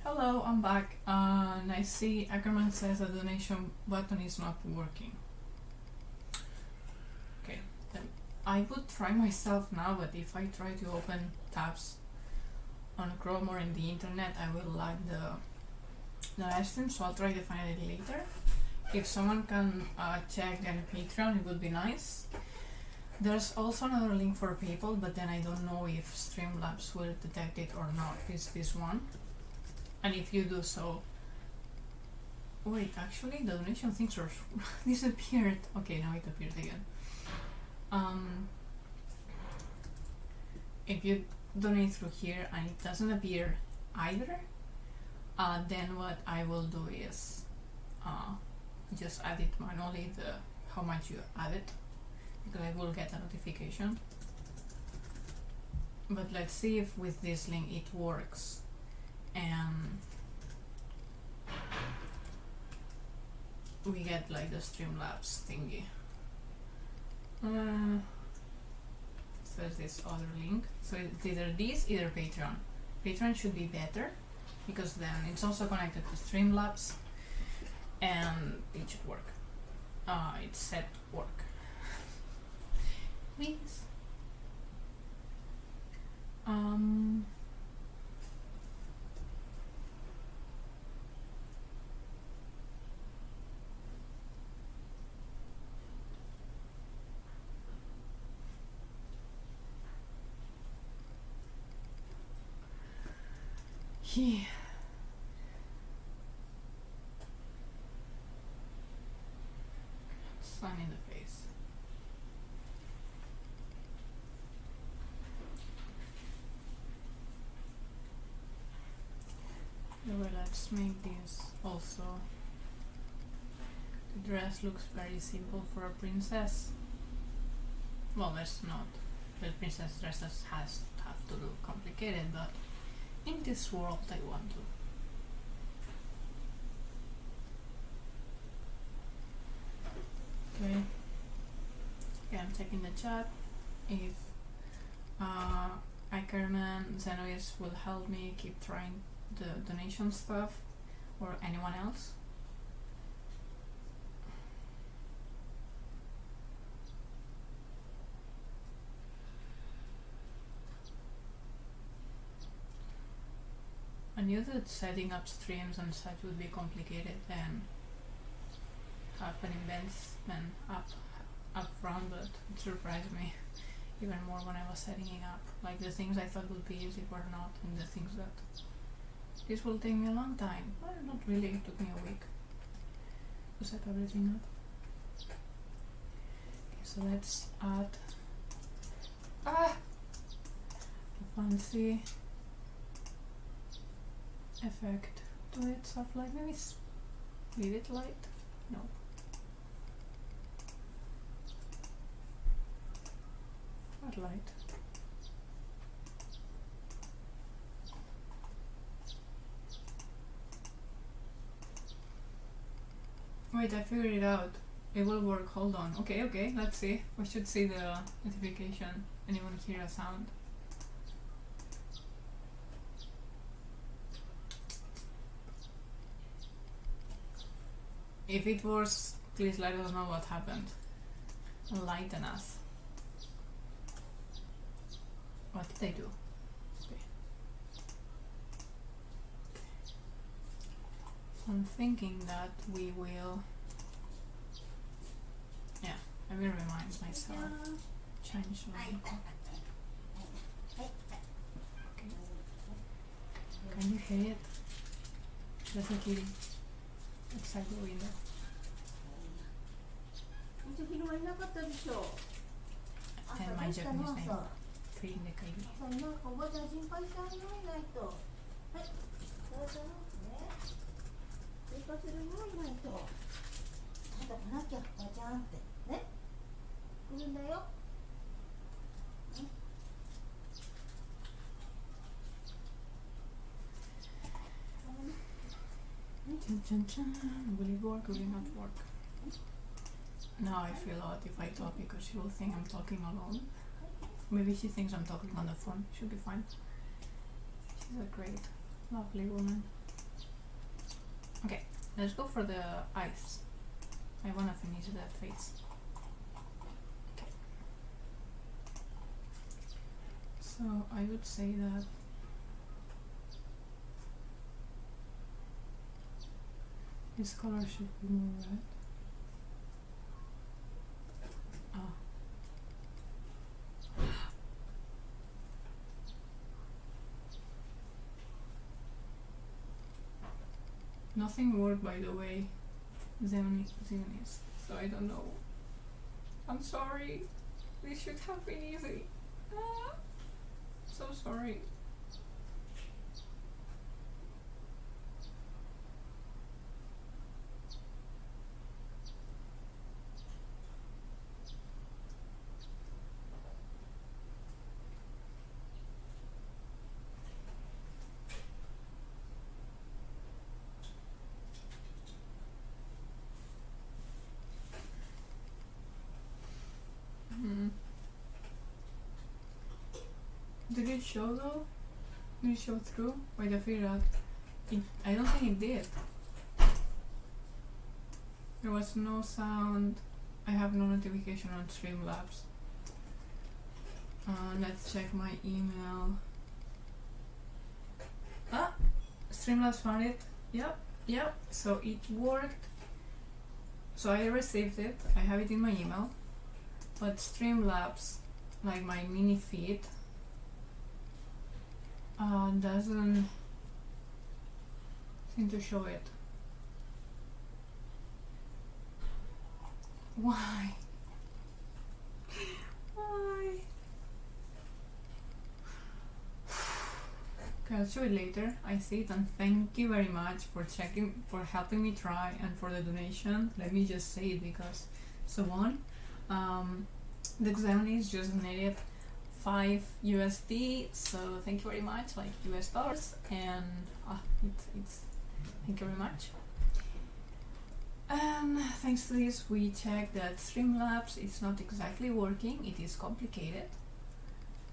hello, I'm back, and I see Ackerman says the donation button is not working. Okay, then I would try myself now, but if I try to open tabs on Chrome or in the internet, I will lag the live stream, so I'll try to find it later. If someone can check then Patreon, it would be nice. There's also another link for PayPal, but then I don't know if Streamlabs will detect it or not. It's this one. And if you do so... Wait, actually the donation things are disappeared. Okay, now it appeared again. If you donate through here and it doesn't appear either, then what I will do is just add it manually, how much you added, because I will get a notification. But let's see if with this link it works, and we get like the Streamlabs thingy. So there's this other link. So it's either this, either Patreon. Patreon should be better, because then it's also connected to Streamlabs, and it should work. It's set to work. Please. Yeah. Sun in the face. Well, let's make this also. The dress looks very simple for a princess. Well, it's not. The princess dresses have to look complicated, but in this world I want to. Okay. Okay, I'm checking the chat. If Ackerman, Zenois will help me keep trying the donation stuff, or anyone else. I knew that setting up streams and such would be complicated and have an investment up front, but it surprised me even more when I was setting it up. Like the things I thought would be easy were not, and the things that this will take me a long time. Well, not really, it took me a week to set everything up. Okay, so let's add a fancy effect to it, stuff like maybe leave it light. No. What light? Wait, I figured it out. It will work. Hold on. Okay, let's see. We should see the notification. Anyone hear a sound? If it was, please let us know what happened. Enlighten us. What did I do? Okay. I'm thinking that we will... Yeah, I will remind myself. Change the... Okay. Can you hear it? That's a kitty. Outside the window. And my Japanese name. Free Nekai. Will it work? Will it not work? Now I feel odd if I talk because she will think I'm talking alone. Maybe she thinks I'm talking on the phone. Should be fine. She's a great, lovely woman. Okay, let's go for the eyes. I wanna finish the face. Okay. So I would say that this color should be more red. Ah. Nothing worked, by the way, Zionist, so I don't know. I'm sorry. This should have been easy. Ah. So sorry. Did it show though? Did it show through? Wait, I figured out. I don't think it did. There was no sound. I have no notification on Streamlabs. Let's check my email. Ah! Streamlabs found it. Yep. So it worked. So I received it. I have it in my email. But Streamlabs, like my mini feed, doesn't seem to show it. Why? Why? Okay, I'll show it later. I see it, and thank you very much for checking, for helping me try, and for the donation. Let me just say it because so on. The Xemini just donated 5 USD, so thank you very much, like US dollars, and it's thank you very much. And thanks to this, we checked that Streamlabs is not exactly working. It is complicated.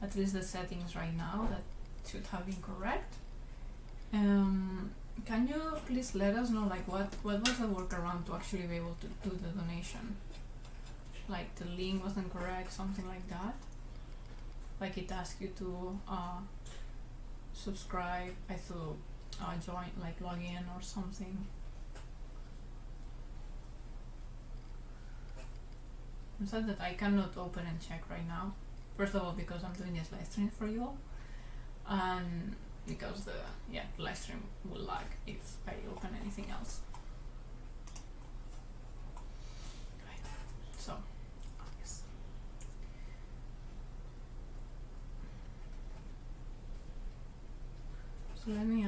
At least the settings right now that should have been correct. Can you please let us know, like, what was the workaround to actually be able to do the donation? Like the link wasn't correct, something like that. Like it asked you to subscribe, join, like log in or something. I'm sad that I cannot open and check right now. First of all, because I'm doing this live stream for you all, and because the live stream will lag if I open anything else. Right. So let me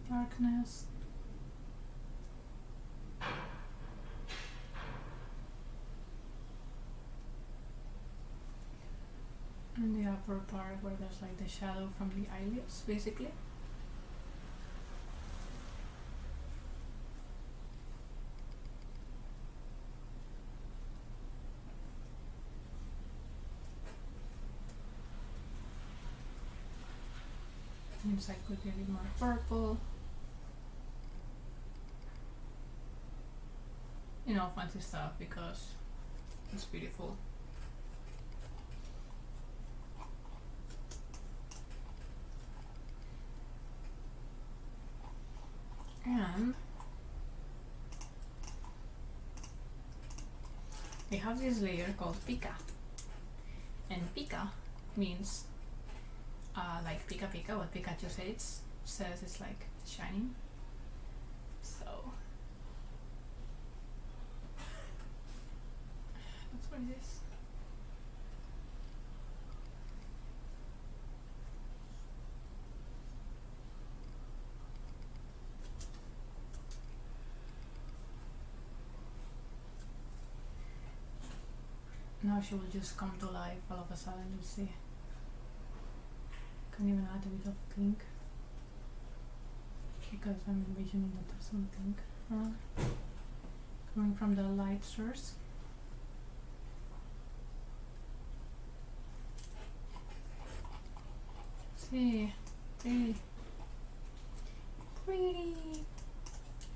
darkness. And the upper part where there's like the shadow from the eyelids, basically. Seems like could be a bit more purple. You know, fancy stuff because it's beautiful. And we have this layer called Pika, and Pika means like Pika Pika, what Pikachu says it's like shining. So that's what it is. Now she will just come to life all of a sudden, you'll see. Can even add a bit of pink because I'm envisioning that there's some pink coming from the light source. See, pretty.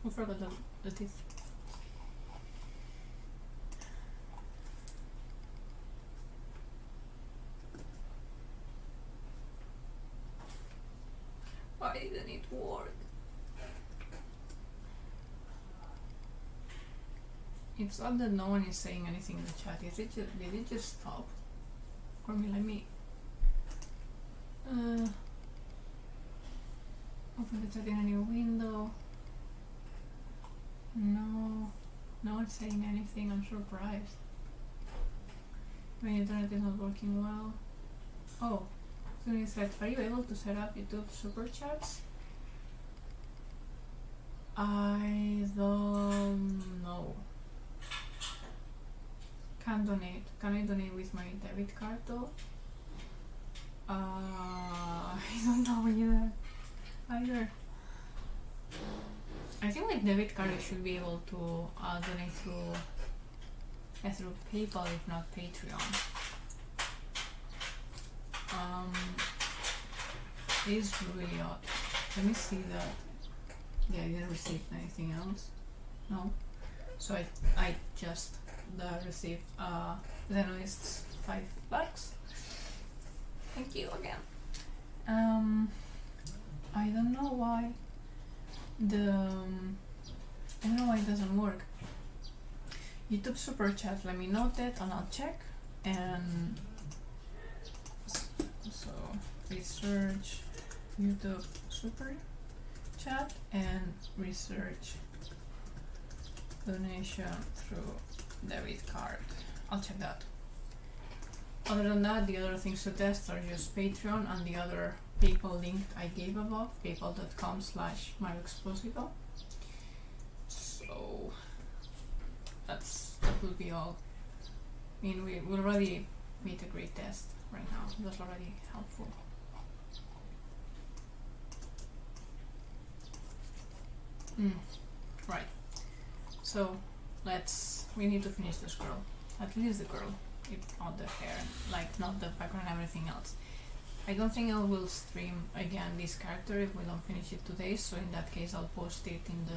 I forgot the teeth. Why didn't it work? It's odd that no one is saying anything in the chat. Did it just stop? For me, let me open the chat in a new window. No one's saying anything. I'm surprised. My internet is not working well. Oh. He said, are you able to set up YouTube super chats? I don't know. Can't donate. Can I donate with my debit card though? I don't know either. I think with debit card you should be able to donate through PayPal, if not Patreon. It is really odd. Let me see that. Yeah, I didn't receive anything else. No. So I just received Zenoist's $5. Thank you again. I don't know why it doesn't work. YouTube super chat, let me note it and I'll check. And so research YouTube super chat and research donation through debit card. I'll check that. Other than that, the other things to test are just Patreon and the other PayPal link I gave above, paypal.com/Exposito. So that will be all. I mean, we already made a great test right now. That's already helpful. Right. So we need to finish this girl. At least the girl, if not the hair, like not the background and everything else. I don't think I will stream again this character if we don't finish it today, so in that case I'll post it in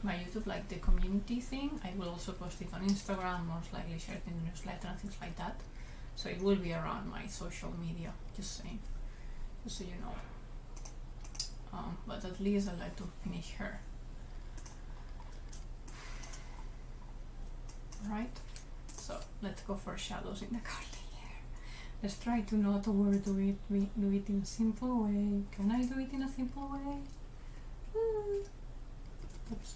my YouTube, like the community thing. I will also post it on Instagram, most likely share it in the newsletter and things like that. So it will be around my social media, just saying, just so you know. But at least I'd like to finish her. Right? So let's go for shadows in the garden here. Let's try to not overdo it. We do it in a simple way. Can I do it in a simple way? Oops.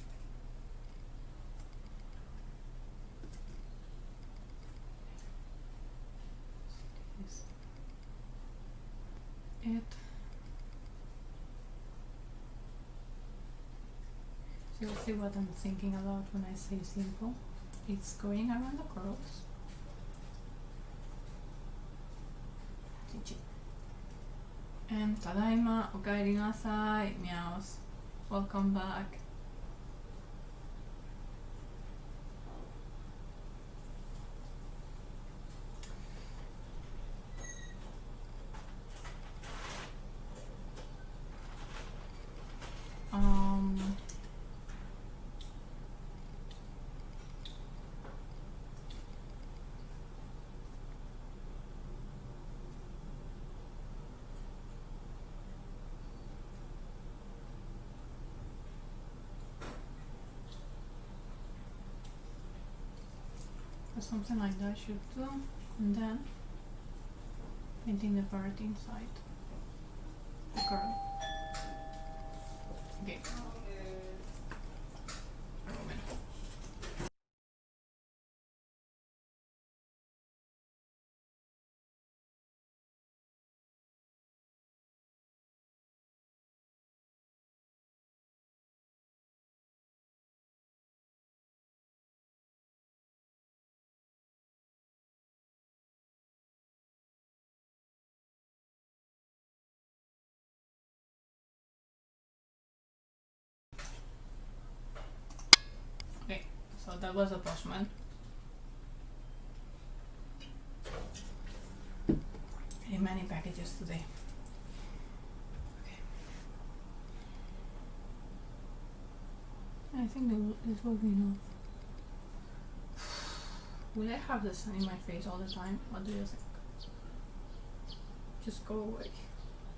It. So you'll see what I'm thinking about when I say simple. It's going around the curls. And tadaima, okaeri nasai, meows. Welcome back. Something like that should do, and then painting the part inside the girl. Okay. Okay, so that was a postman. Many packages today. Okay. I think this will be enough. Will I have the sun in my face all the time? What do you think? Just go away.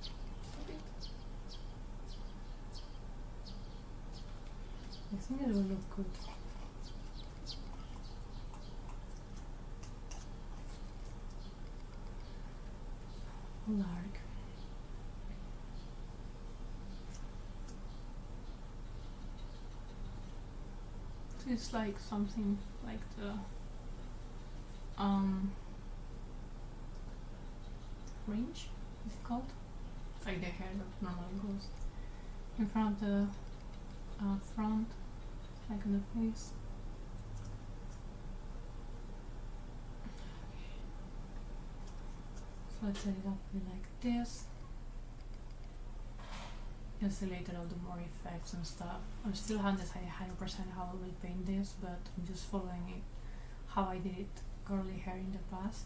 Stop it. I think it will look good. Lark. So it's like something like the fringe, is it called? Like the hair that normally goes in front of the front, like in the face. So let's set it up like this. You'll see later I'll do more effects and stuff. I'm still haven't decided 100% how I will paint this, but I'm just following it how I did it curly hair in the past.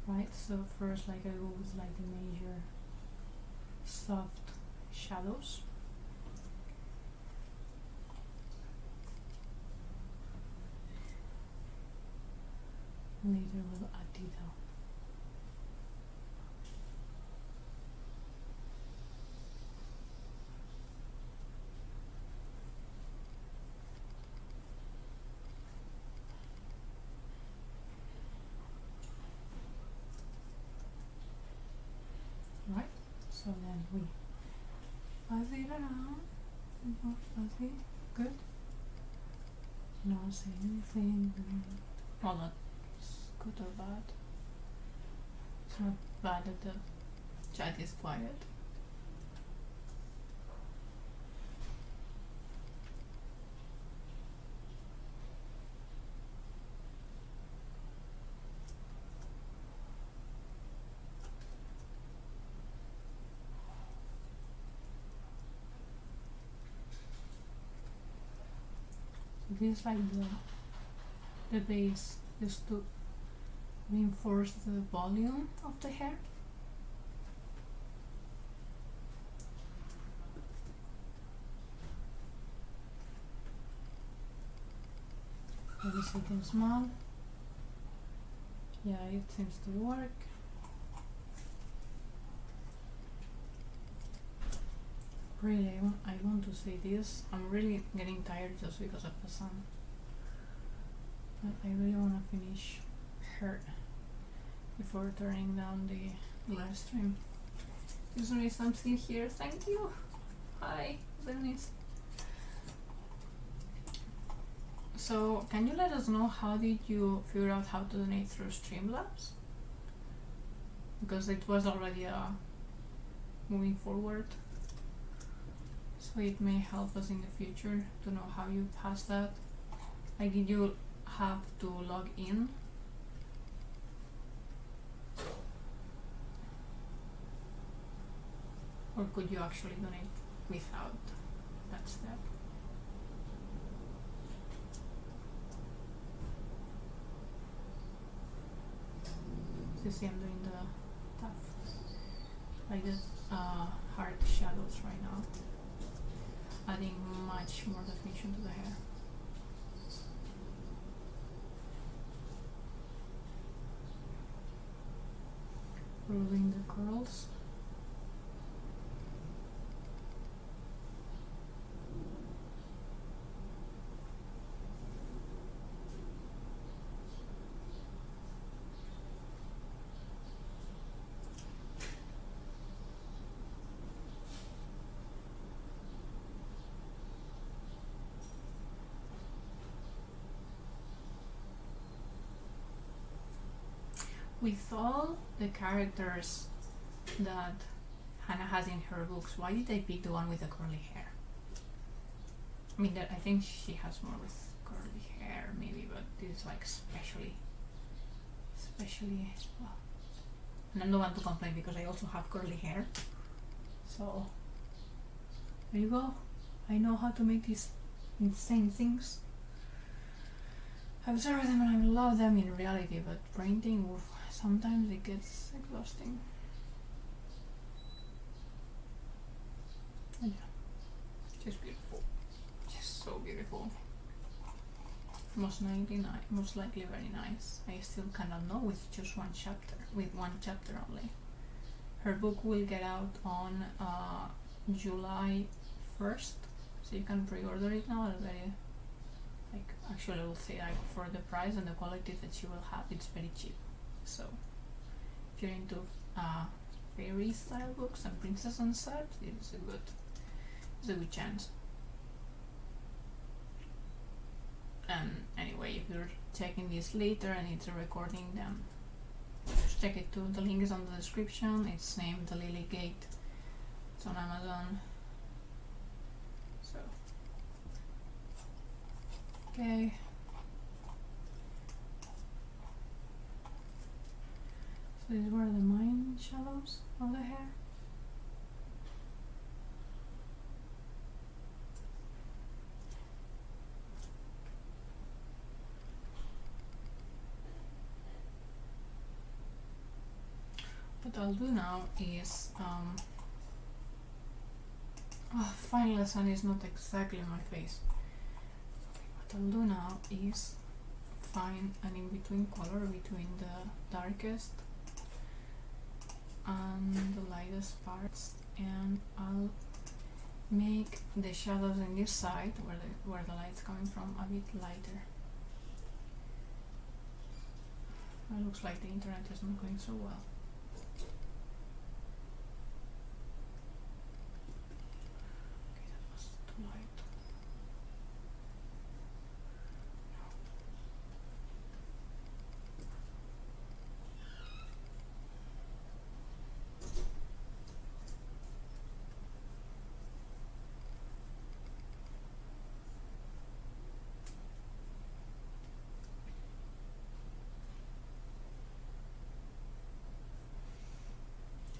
Right, so first like I go with like the major soft shadows. Later we'll add detail. right? So then we fuzzy it around, more fuzzy, good. Not say anything. Well, that's good or bad. It's not bad that the chat is quiet. So this is like the base, just to reinforce the volume of the hair. Obviously you can smell. Yeah, it seems to work. Really, I want to say this. I'm really getting tired just because of the sun. But I really want to finish her before turning down the live stream. Is there something here? Thank you. Hi, Denise. So, can you let us know how did you figure out how to donate through Streamlabs? Because it was already moving forward. So it may help us in the future to know how you pass that. Like, did you have to log in? Or could you actually donate without that step? So you see I'm doing the tough, like the hard shadows right now, adding much more definition to the hair. Removing the curls. With all the characters that Hanna has in her books, why did they pick the one with the curly hair? I mean, I think she has more with curly hair, maybe, but this is like especially well. And I'm the one to complain because I also have curly hair. So there you go. I know how to make these insane things. I observe them and I love them in reality, but painting, oof, sometimes it gets exhausting. And yeah, just beautiful, just so beautiful. Most likely very nice. I still cannot know with just one chapter, only. Her book will get out on July 1st, so you can pre-order it now at a very, like, actually I will say, like, for the price and the quality that she will have, it's very cheap. So if you're into fairy style books and princess and such, it's a good chance. And anyway, if you're checking this later and it's a recording, then just check it too. The link is on the description. It's named The Lily Gate. It's on Amazon. So okay. So these were the main shadows of the hair. What I'll do now is finally the sun is not exactly on my face. What I'll do now is find an in-between color between the darkest and the lightest parts, and I'll make the shadows in this side where the light's coming from a bit lighter. It looks like the internet is not going so well.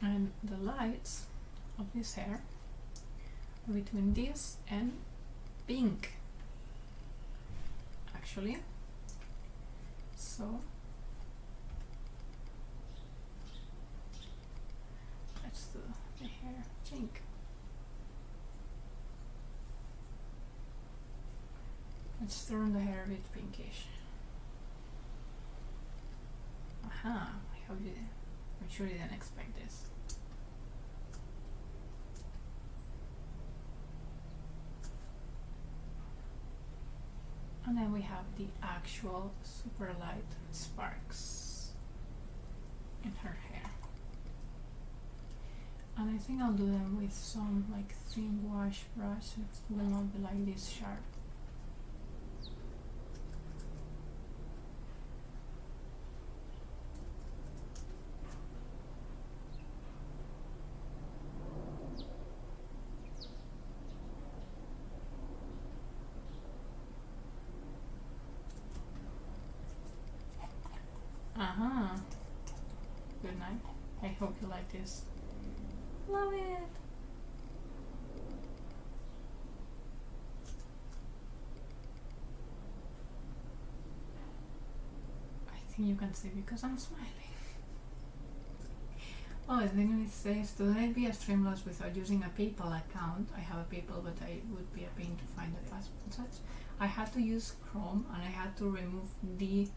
And the lights of this hair are between this and pink, actually. So let's do the hair pink. Let's turn the hair a bit pinkish. Aha, I'm sure you didn't expect this. And then we have the actual super light sparks in her hair. And I think I'll do them with some like thin wash brush. It will not be like this sharp. Good night. I hope you like this. Love it! I think you can see because I'm smiling. Oh, and then it says, to donate via Streamlabs without using a PayPal account. I have a PayPal, but I would be a pain to find the password and such. I had to use Chrome and I had to remove the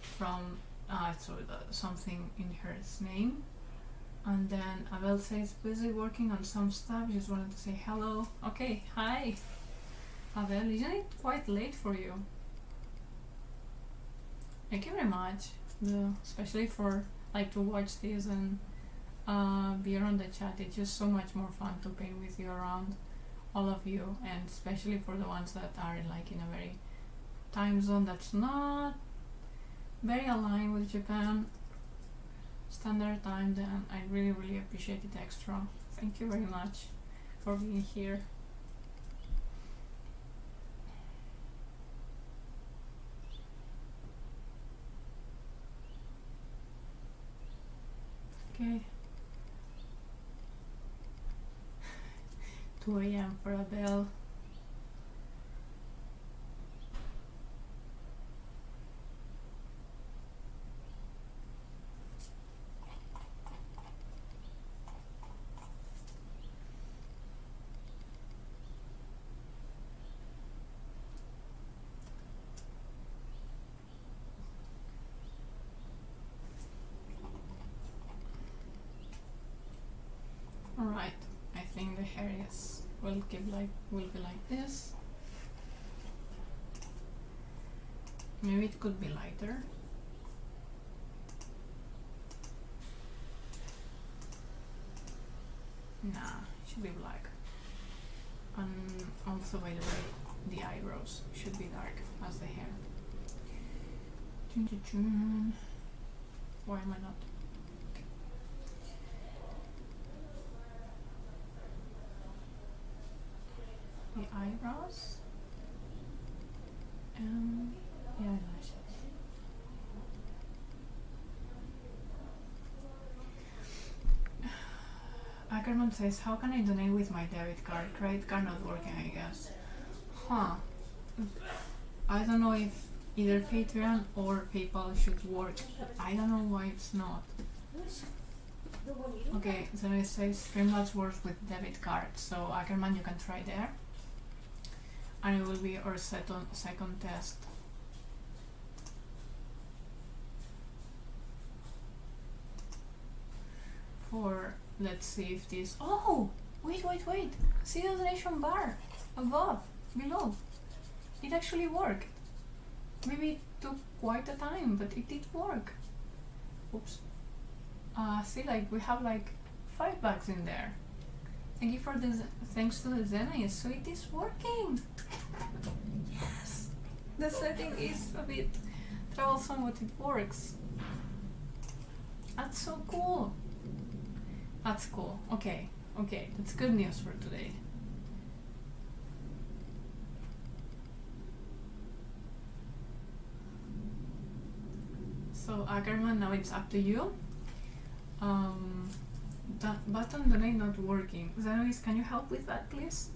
from something in her name. And then Abel says, busy working on some stuff, just wanted to say hello. Okay, hi Abel, isn't it quite late for you? Thank you very much, especially for like to watch this and be around the chat. It's just so much more fun to play with you around, all of you, and especially for the ones that are like in a very time zone that's not very aligned with Japan standard time. Then I really appreciate it extra. Thank you very much for being here. Okay. 2 a.m. for a bell. Alright, I think the hair will be like this. Maybe it could be lighter. Nah, it should be black. And also, by the way, the eyebrows should be dark as the hair. Why am I not? The eyebrows and the eyelashes. Ackerman says, how can I donate with my debit card? Credit card not working, I guess. Huh. I don't know if either Patreon or PayPal should work, but I don't know why it's not. Okay, so it says Streamlabs works with debit card, so Ackerman, you can try there. And it will be our second test. For, let's see if this, oh, wait, see the donation bar above, below. It actually worked. Maybe it took quite a time, but it did work. Oops. See, like, we have like $5 in there. Thank you for this. Thanks to the Zenai, so it is working. Yes, the setting is a bit troublesome, but it works. That's so cool. That's cool. Okay, that's good news for today. So Ackerman, now it's up to you. That button that ain't not working. Zenois, can you help with that, please?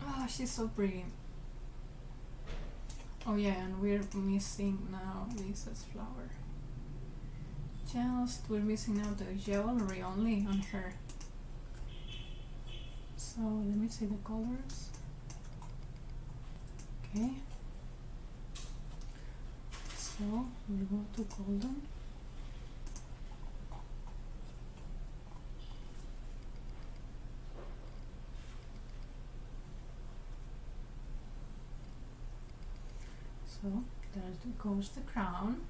Oh, she's so pretty. Oh yeah, and we're missing now Lisa's flower. We're missing now the jewelry only on her. So let me see the colors. Okay. So we'll go to golden. So there goes the crown.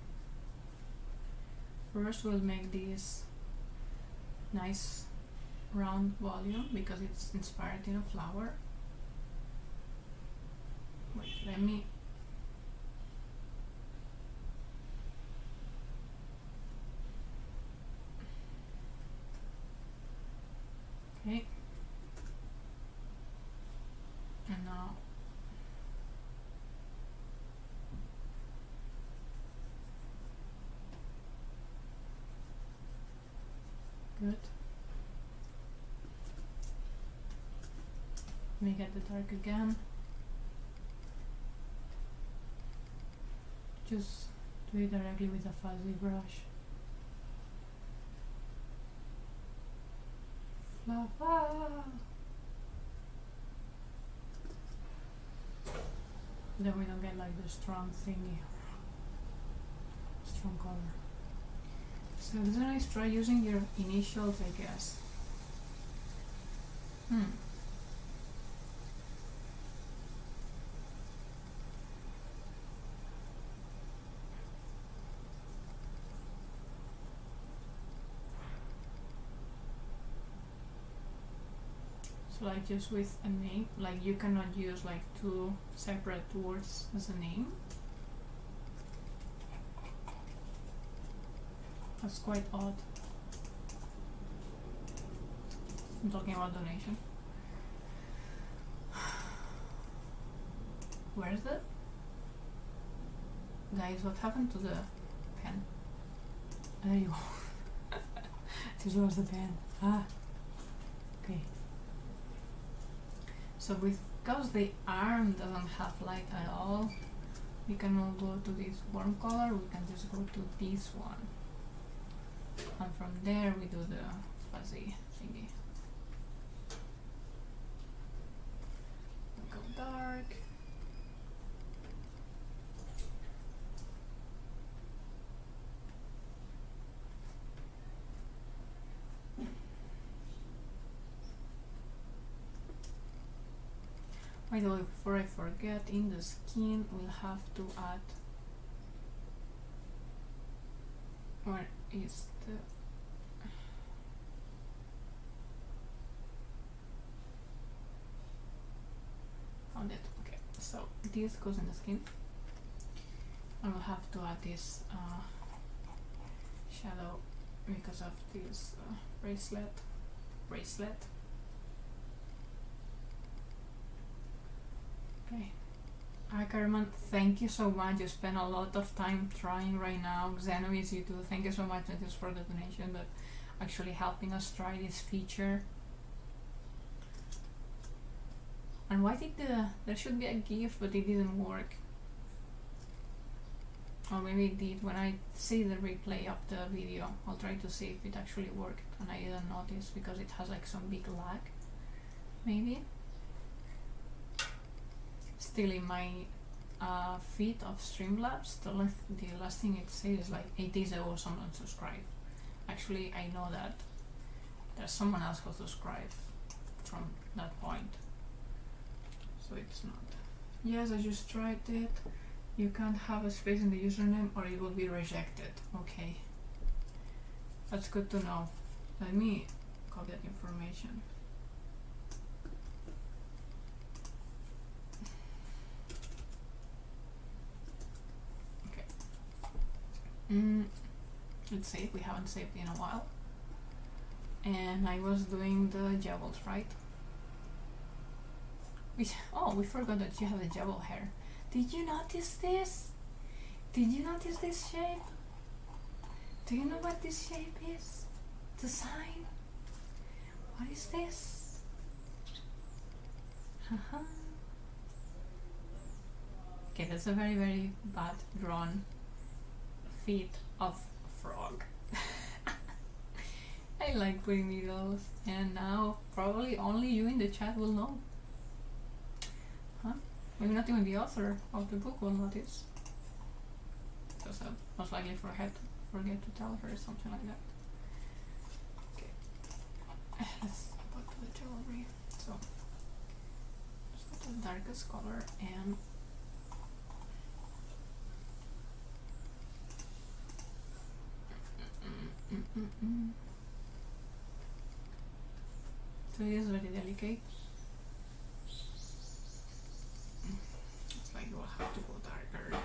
First we'll make this nice round volume because it's inspired in a flower. Wait, let me... Okay. And now good. Make it the dark again. Just do it directly with a fuzzy brush. Flava. Then we don't get like the strong thingy. Strong color. So then I try using your initials, I guess. So like just with a name, like you cannot use like two separate words as a name. That's quite odd. I'm talking about donation. Where is it? Guys, what happened to the pen? There you go. This was the pen. Ah. Okay. So because the arm doesn't have light at all, we cannot go to this warm color, we can just go to this one. And from there we do the fuzzy thingy. Go dark. By the way, before I forget, in the skin we'll have to add... Where is the... Found it. Okay, so this goes in the skin. And we'll have to add this shadow because of this bracelet. Okay. Ackerman, thank you so much. You spent a lot of time trying right now. Xenovis, you too. Thank you so much, not just for the donation, but actually helping us try this feature. And why did there should be a GIF, but it didn't work. Or maybe it did. When I see the replay of the video, I'll try to see if it actually worked. And I didn't notice because it has like some big lag. Maybe. Still in my feed of Streamlabs, the last thing it says is like 8 days ago someone subscribed. Actually, I know that there's someone else who subscribed from that point. So it's not. Yes, I just tried it. You can't have a space in the username or it will be rejected. Okay. That's good to know. Let me copy that information. Let's see, we haven't saved in a while. And I was doing the jewels, right? We forgot that you have the jewel hair. Did you notice this? Did you notice this shape? Do you know what this shape is? The sign? What is this? Haha. Okay, that's a very, very bad drawn feet of frog. I like putting needles, and now probably only you in the chat will know. Huh? Maybe not even the author of the book will notice. Because I most likely forget to tell her something like that. Okay, let's go to the jewelry. So, let's go to the darkest color and so it is very delicate. It's like you will have to go darker.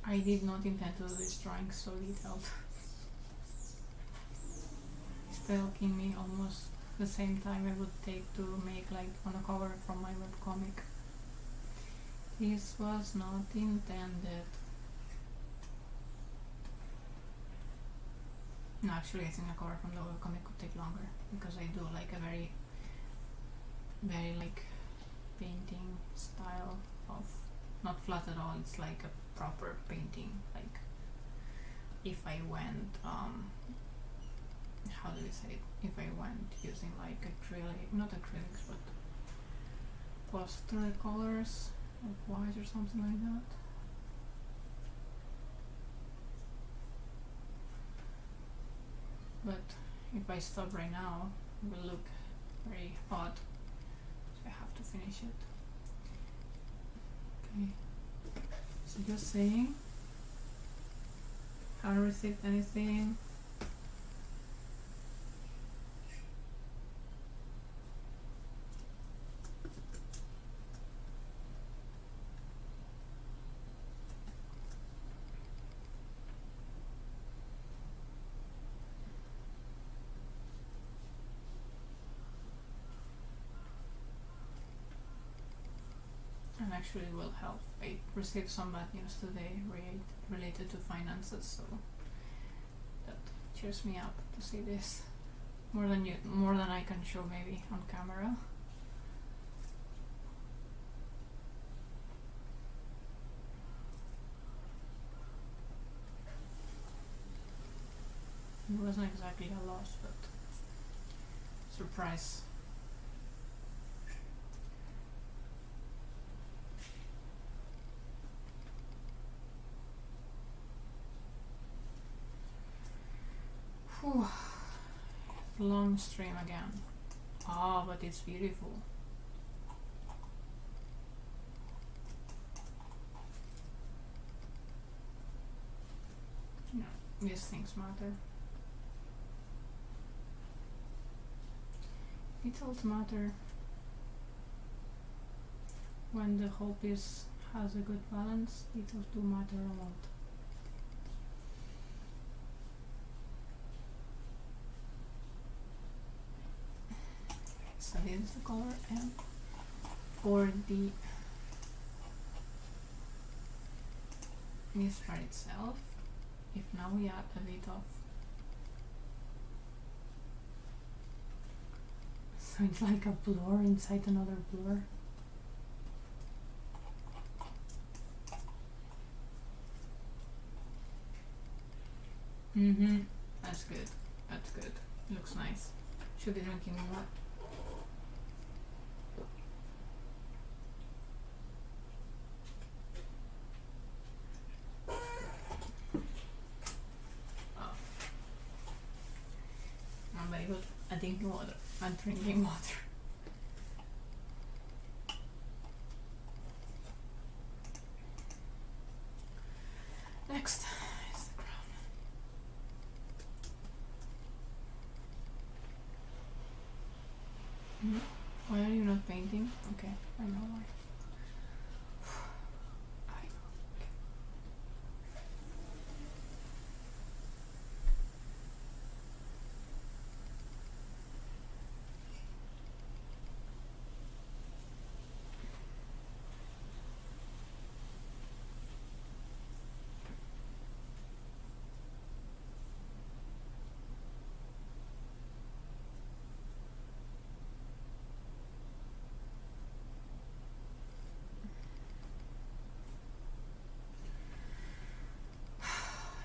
I did not intend to do this drawing so detailed. It's taking me almost the same time it would take to make like on a cover from my webcomic. This was not intended. No, actually I think a cover from the webcomic could take longer because I do like a very like painting style of not flat at all, it's like a proper painting, like if I went how do you say it, if I went using like acrylic, not acrylics but poster colors like white or something like that. But if I stop right now it will look very odd, so I have to finish it. Okay, so just saying, haven't received anything. And actually it will help. I received some bad news today related to finances, so that cheers me up to see this. More than I can show maybe on camera. It wasn't exactly a loss, but surprise. Whew. Long stream again. Ah, but it's beautiful. Yeah, these things matter. Details matter. When the whole piece has a good balance, details do matter a lot. So this is the color, and for the this part itself, if now we add a bit of, so it's like a blur inside another blur. That's good. That's good. Looks nice. Should be drinking more. Very good. I'm drinking water. I'm drinking water. Next is the crown. Well, painting? Okay, I know why.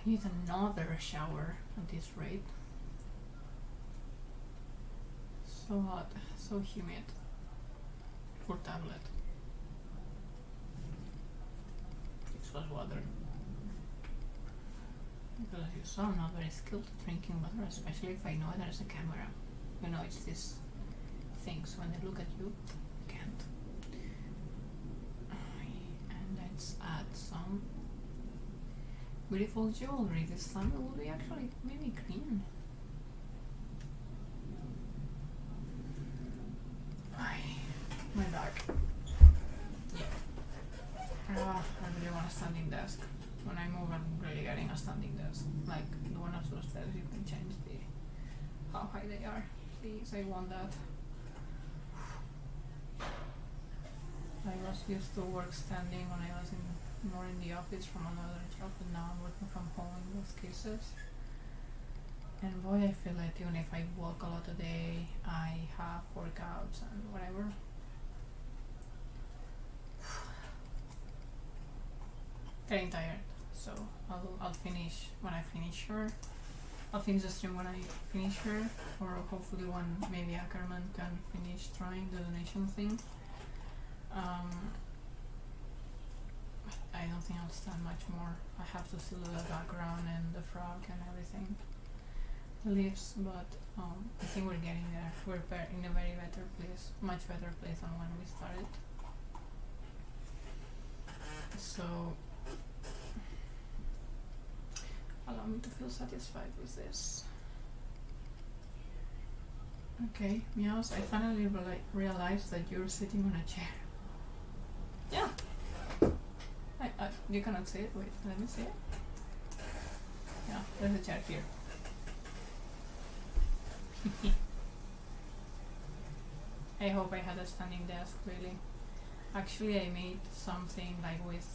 I need another shower at this rate. So hot, so humid. Poor tablet. This was water. Because as you saw, I'm not very skilled at drinking water, especially if I know there's a camera. You know, it's these things when they look at you, you can't. And let's add some beautiful jewelry. This time it will be actually maybe green. My back. Yeah. I really want a standing desk. When I move, I'm really getting a standing desk. Like the one of those stairs you can change how high they are. Please, I want that. I was used to work standing when I was more in the office from another job, but now I'm working from home in both cases. And boy, I feel like even if I walk a lot a day, I have workouts and whatever. Getting tired, so I'll finish when I finish her. I'll finish the stream when I finish her, or hopefully when maybe Ackerman can finish trying the donation thing. I don't think I'll stand much more. I have to still do the background and the frog and everything, the leaves, but I think we're getting there. We're in a very better place, much better place than when we started. So allow me to feel satisfied with this. Okay, Meows, I finally realized that you're sitting on a chair. Yeah. You cannot see it. Wait, let me see it. Yeah, there's a chair here. I hope I had a standing desk, really. Actually, I made something like with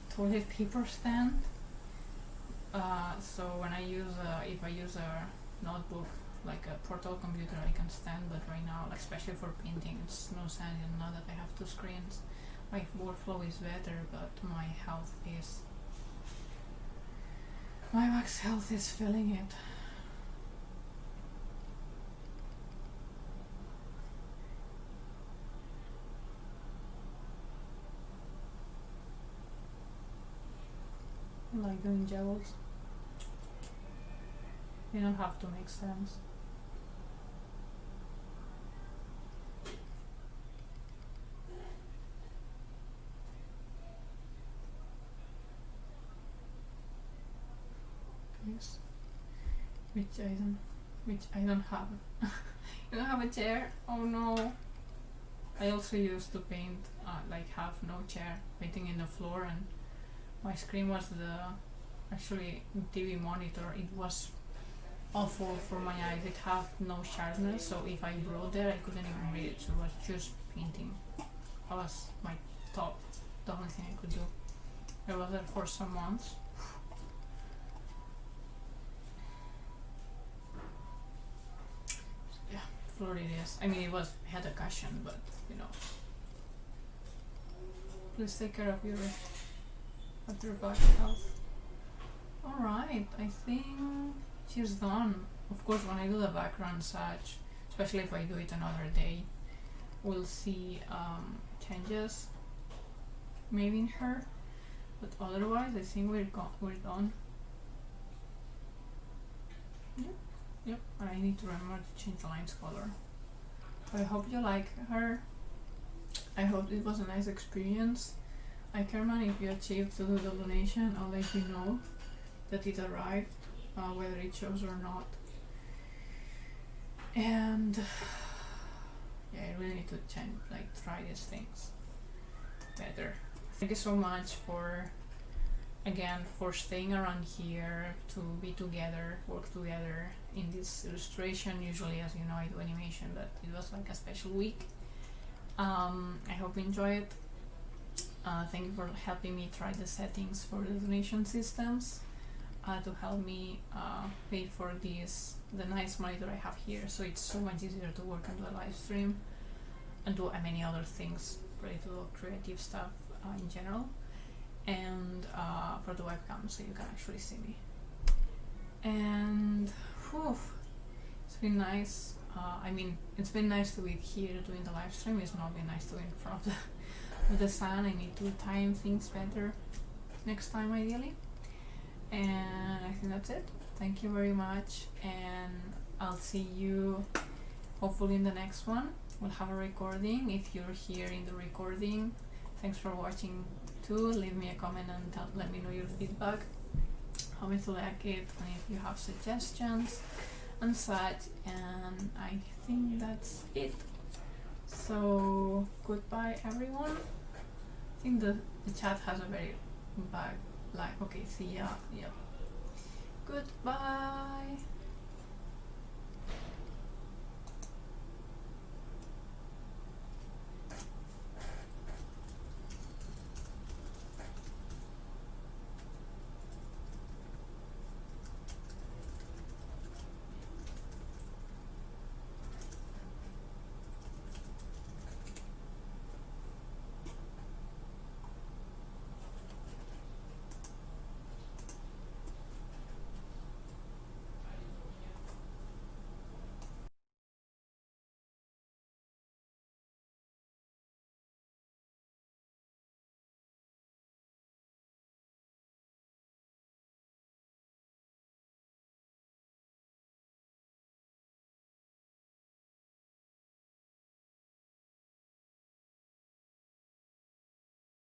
toilet paper stand. So when I use, if I use a notebook, like a portable computer, I can stand, but right now, like especially for painting, it's no sense. And now that I have two screens, my workflow is better, but my health is, my wax health is feeling it. I like doing jewels. You don't have to make sense. Yes. Which I don't have. You don't have a chair? Oh no. I also used to paint, like have no chair, painting in the floor, and my screen was the actually TV monitor. It was awful for my eyes. It had no sharpness, so if I wrote there, I couldn't even read it. So it was just painting. That was the only thing I could do. I was there for some months. Yeah, floor it is. I mean, it had a cushion, but you know. Please take care of your back health. Alright, I think she's done. Of course, when I do the background such, especially if I do it another day, we'll see changes maybe in her, but otherwise I think we're done. Yep, and I need to remember to change the lines color. I hope you like her. I hope it was a nice experience. Ackerman, if you achieved to do the donation, I'll let you know that it arrived, whether it shows or not. And yeah, I really need to change, like try these things better. Thank you so much for, again, for staying around here to be together, work together in this illustration. Usually, as you know, I do animation, but it was like a special week. I hope you enjoy it. Thank you for helping me try the settings for the donation systems to help me pay for the nice monitor I have here, so it's so much easier to work on the live stream and do many other things related to creative stuff in general, and for the webcam so you can actually see me. And whew, it's been nice. I mean, it's been nice to be here doing the live stream. It's not been nice to be in front of the sun. I need to time things better next time, ideally. And I think that's it. Thank you very much, and I'll see you hopefully in the next one. We'll have a recording. If you're here in the recording, thanks for watching too. Leave me a comment and let me know your feedback, how you like it, and if you have suggestions and such. And I think that's it. So goodbye, everyone. I think the chat has a very bad, like, okay, see ya, yeah. Goodbye.